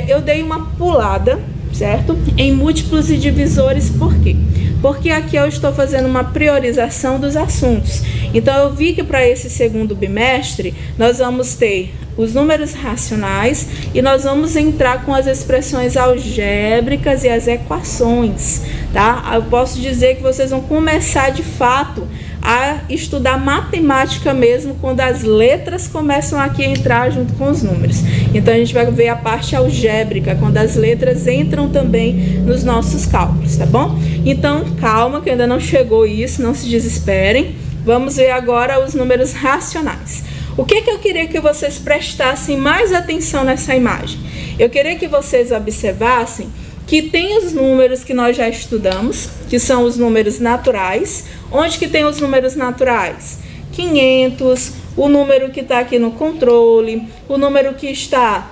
eu dei uma pulada, certo? Em múltiplos e divisores, por quê? Porque aqui eu estou fazendo uma priorização dos assuntos. Então eu vi que para esse segundo bimestre nós vamos ter os números racionais e nós vamos entrar com as expressões algébricas e as equações, tá? Eu posso dizer que vocês vão começar de fato a estudar matemática mesmo quando as letras começam aqui a entrar junto com os números. Então a gente vai ver a parte algébrica, quando as letras entram também nos nossos cálculos, tá bom? Então calma que ainda não chegou isso, não se desesperem. Vamos ver agora os números racionais. O que eu queria que vocês prestassem mais atenção nessa imagem? Eu queria que vocês observassem que tem os números que nós já estudamos, que são os números naturais. Onde que tem os números naturais? 500, o número que está aqui no controle, o número que está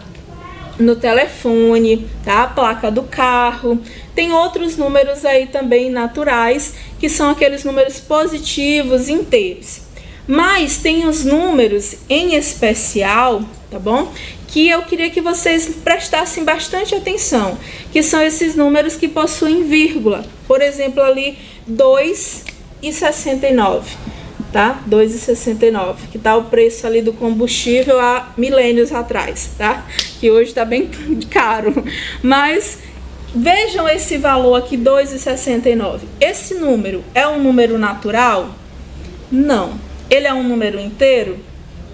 no telefone, tá? A placa do carro. Tem outros números aí também naturais, que são aqueles números positivos inteiros. Mas tem os números em especial, tá bom? Que eu queria que vocês prestassem bastante atenção, que são esses números que possuem vírgula. Por exemplo, ali 2,69, tá? 2,69, que tá o preço ali do combustível há milênios atrás, tá? Que hoje tá bem caro. Mas vejam esse valor aqui, 2,69. Esse número é um número natural? Não. Ele é um número inteiro?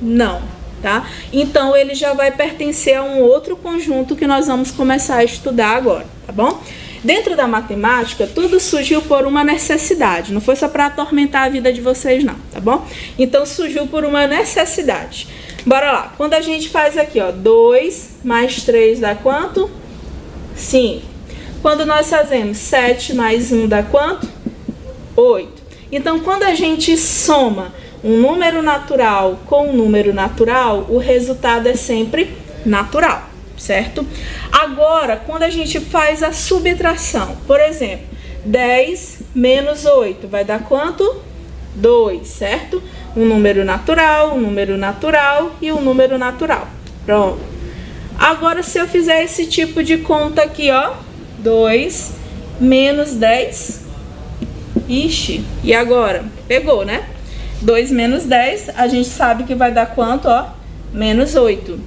Não, tá? Então, ele já vai pertencer a um outro conjunto que nós vamos começar a estudar agora, tá bom? Dentro da matemática, tudo surgiu por uma necessidade. Não foi só para atormentar a vida de vocês, não, tá bom? Então, surgiu por uma necessidade. Bora lá. Quando a gente faz aqui, ó, 2 mais 3 dá quanto? 5. Quando nós fazemos 7 mais 1 dá quanto? 8. Então, quando a gente soma um número natural com um número natural, o resultado é sempre natural, certo? Agora, quando a gente faz a subtração, por exemplo, 10 menos 8 vai dar quanto? 2, certo? Um número natural e um número natural. Pronto. Agora, se eu fizer esse tipo de conta aqui, ó, 2 menos 10, ixi, e agora? Pegou, né? 2 menos 10, a gente sabe que vai dar quanto, ó? Menos 8.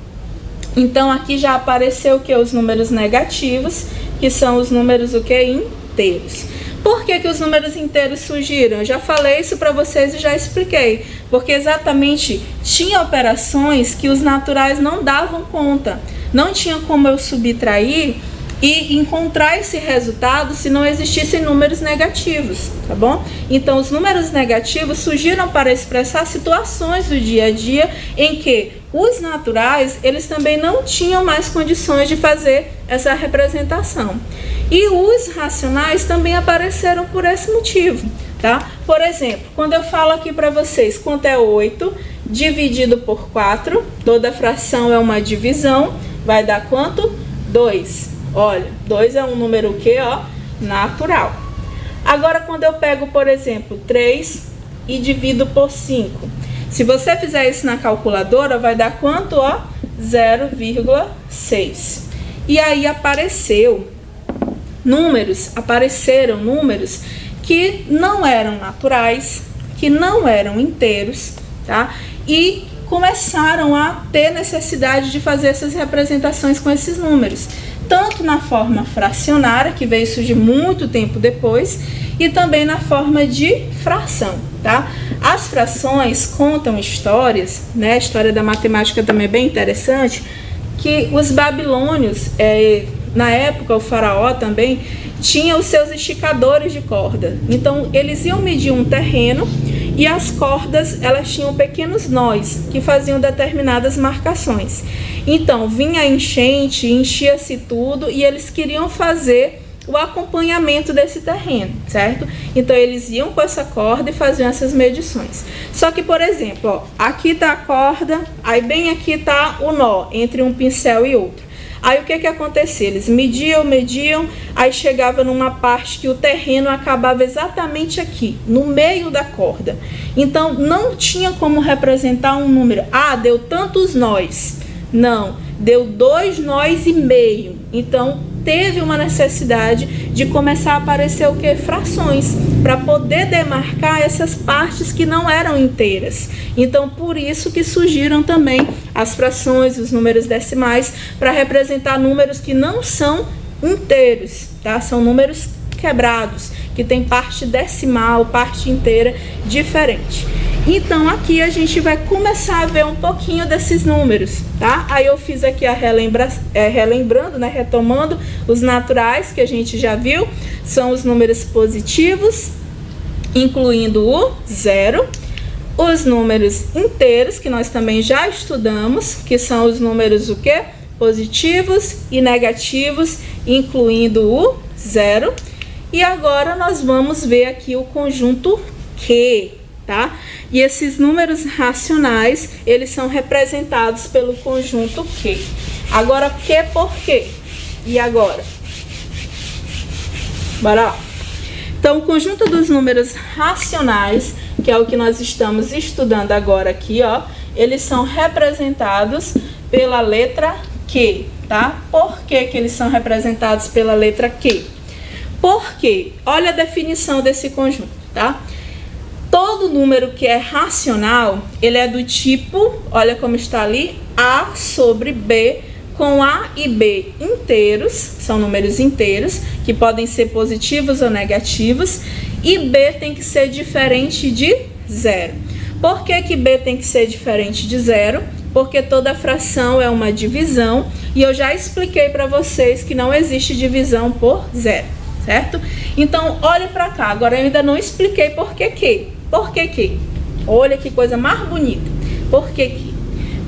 Então, aqui já apareceu o que? Os números negativos, que são os números o que? Inteiros. Por que os números inteiros surgiram? Eu já falei isso para vocês e já expliquei. Porque exatamente tinha operações que os naturais não davam conta. Não tinha como eu subtrair e encontrar esse resultado se não existissem números negativos, tá bom? Então, os números negativos surgiram para expressar situações do dia a dia em que os naturais, eles também não tinham mais condições de fazer essa representação. E os racionais também apareceram por esse motivo, tá? Por exemplo, quando eu falo aqui para vocês quanto é 8 dividido por 4, toda fração é uma divisão, vai dar quanto? 2. Olha, 2 é um número o quê, ó? Natural. Agora, quando eu pego, por exemplo, 3 e divido por 5. Se você fizer isso na calculadora, vai dar quanto, ó? 0,6. E aí apareceram números que não eram naturais, que não eram inteiros, tá? E começaram a ter necessidade de fazer essas representações com esses números, tanto na forma fracionária, que veio surgir muito tempo depois, e também na forma de fração, tá? As frações contam histórias, né? A história da matemática também é bem interessante, que os babilônios, na época o faraó também, tinha os seus esticadores de corda. Então, eles iam medir um terreno e as cordas, elas tinham pequenos nós que faziam determinadas marcações. Então, vinha a enchente, enchia-se tudo e eles queriam fazer o acompanhamento desse terreno, certo? Então, eles iam com essa corda e faziam essas medições. Só que, por exemplo, ó, aqui está a corda, aí bem aqui está o nó entre um pincel e outro. Aí o que acontecia? Eles mediam, aí chegava numa parte que o terreno acabava exatamente aqui, no meio da corda. Então, não tinha como representar um número. Ah, deu tantos nós. Não, deu 2,5 nós. Então, teve uma necessidade de começar a aparecer o que? Frações, para poder demarcar essas partes que não eram inteiras. Então, por isso que surgiram também as frações, os números decimais, para representar números que não são inteiros, tá? São números quebrados, que tem parte decimal, parte inteira diferente. Então, aqui a gente vai começar a ver um pouquinho desses números, tá? Aí eu fiz aqui a relembrando, né? Retomando os naturais que a gente já viu, são os números positivos, incluindo o 0. Os números inteiros, que nós também já estudamos, que são os números o quê? Positivos e negativos, incluindo o 0. E agora nós vamos ver aqui o conjunto Q, tá? E esses números racionais, eles são representados pelo conjunto Q. Agora, Q por quê? E agora? Bora lá. Então, o conjunto dos números racionais, que é o que nós estamos estudando agora aqui, ó, eles são representados pela letra Q, tá? Por que eles são representados pela letra Q? Porque, olha a definição desse conjunto, tá? Todo número que é racional, ele é do tipo, olha como está ali, A sobre B, com A e B inteiros, são números inteiros, que podem ser positivos ou negativos, e B tem que ser diferente de 0. Por que B tem que ser diferente de 0? Porque toda fração é uma divisão, e eu já expliquei para vocês que não existe divisão por 0, certo? Então, olha para cá, agora eu ainda não expliquei por que Q. Por que Q? Olha que coisa mais bonita. Por que Q?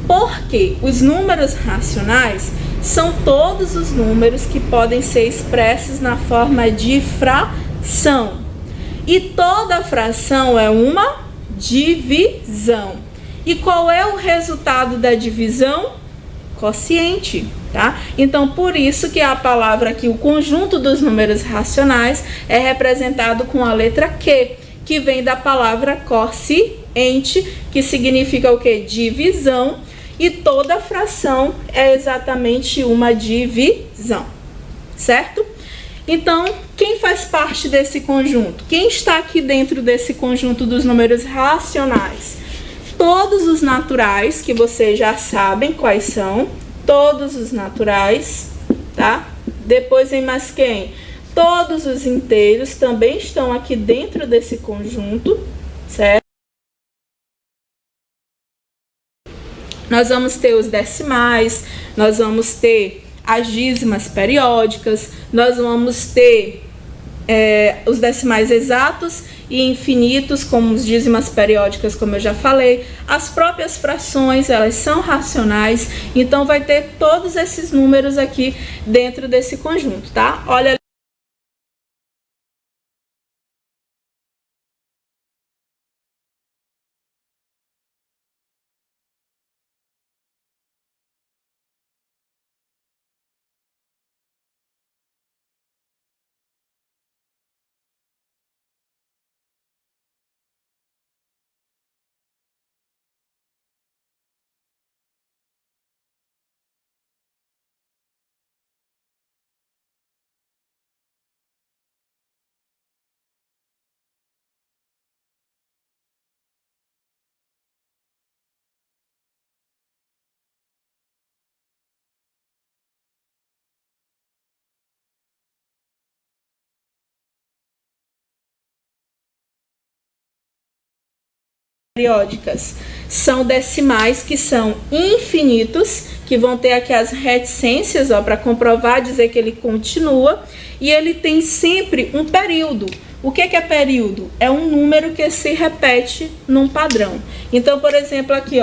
Porque os números racionais são todos os números que podem ser expressos na forma de fração. E toda fração é uma divisão. E qual é o resultado da divisão? Quociente, tá? Então, por isso que a palavra aqui, o conjunto dos números racionais, é representado com a letra Q, que vem da palavra quociente, que significa o quê? Divisão, e toda fração é exatamente uma divisão, certo? Então, quem faz parte desse conjunto? Quem está aqui dentro desse conjunto dos números racionais? Todos os naturais, que vocês já sabem quais são, todos os naturais, tá? Depois vem mais quem? Todos os inteiros também estão aqui dentro desse conjunto, certo? Nós vamos ter os decimais, nós vamos ter as dízimas periódicas, nós vamos ter os decimais exatos e infinitos, como os dízimas periódicas, como eu já falei. As próprias frações, elas são racionais, então vai ter todos esses números aqui dentro desse conjunto, tá? Olha periódicas são decimais que são infinitos, que vão ter aqui as reticências, para comprovar, dizer que ele continua, e ele tem sempre um período. O que é período? É um número que se repete num padrão. Então, por exemplo, aqui,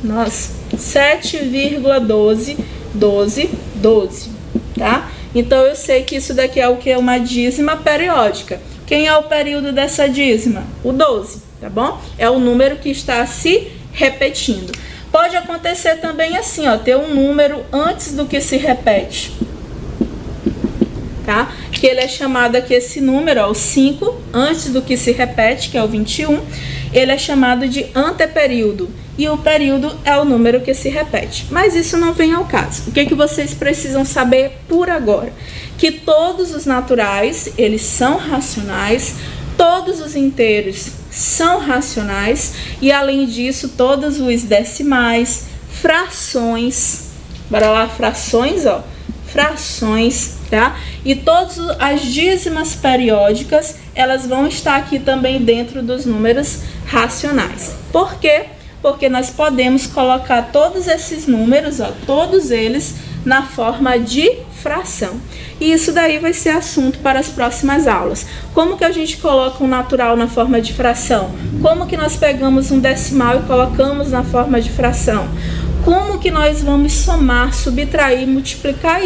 7,12, 12, 12, tá? Então, eu sei que isso daqui é o que? É uma dízima periódica. Quem é o período dessa dízima? O 12, tá bom? É o número que está se repetindo. Pode acontecer também assim, ter um número antes do que se repete, tá? Que ele é chamado aqui, esse número, o 5, antes do que se repete, que é o 21, ele é chamado de anteperíodo. E o período é o número que se repete. Mas isso não vem ao caso. O que vocês precisam saber por agora? Que todos os naturais, eles são racionais, todos os inteiros são racionais, e além disso, todos os decimais, frações, bora lá, frações, frações, tá? E todas as dízimas periódicas, elas vão estar aqui também dentro dos números racionais. Por quê? Porque nós podemos colocar todos esses números, todos eles, na forma de fração. E isso daí vai ser assunto para as próximas aulas. Como que a gente coloca um natural na forma de fração? Como que nós pegamos um decimal e colocamos na forma de fração? Como que nós vamos somar, subtrair, multiplicar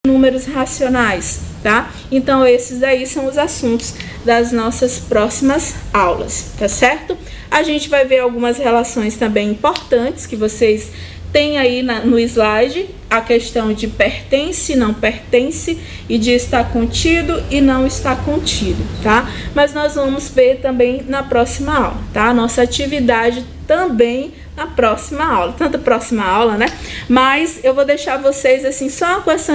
números racionais, tá? Então, esses daí são os assuntos das nossas próximas aulas, tá certo? A gente vai ver algumas relações também importantes que vocês têm aí no slide, a questão de pertence, não pertence, e de está contido e não está contido, tá? Mas nós vamos ver também na próxima aula, tá? A nossa atividade também na próxima aula, tanto próxima aula, né? Mas eu vou deixar vocês assim só com essa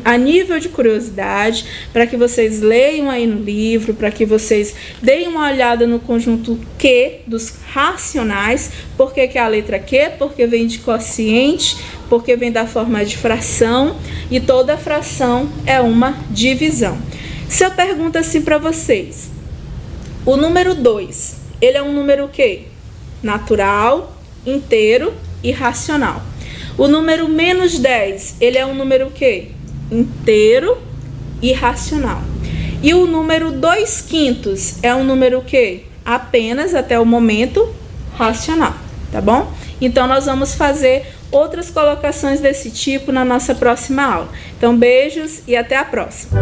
a nível de curiosidade, para que vocês leiam aí no livro, para que vocês deem uma olhada no conjunto Q dos racionais. Por que é a letra Q? Porque vem de quociente, porque vem da forma de fração, e toda fração é uma divisão. Se eu pergunto assim para vocês, o número 2, ele é um número o quê? Natural, inteiro e racional. O número menos 10, ele é um número o quê? Inteiro e racional. E o número 2/5 é um número o quê? Apenas, até o momento, racional, tá bom? Então, nós vamos fazer outras colocações desse tipo na nossa próxima aula. Então, beijos e até a próxima.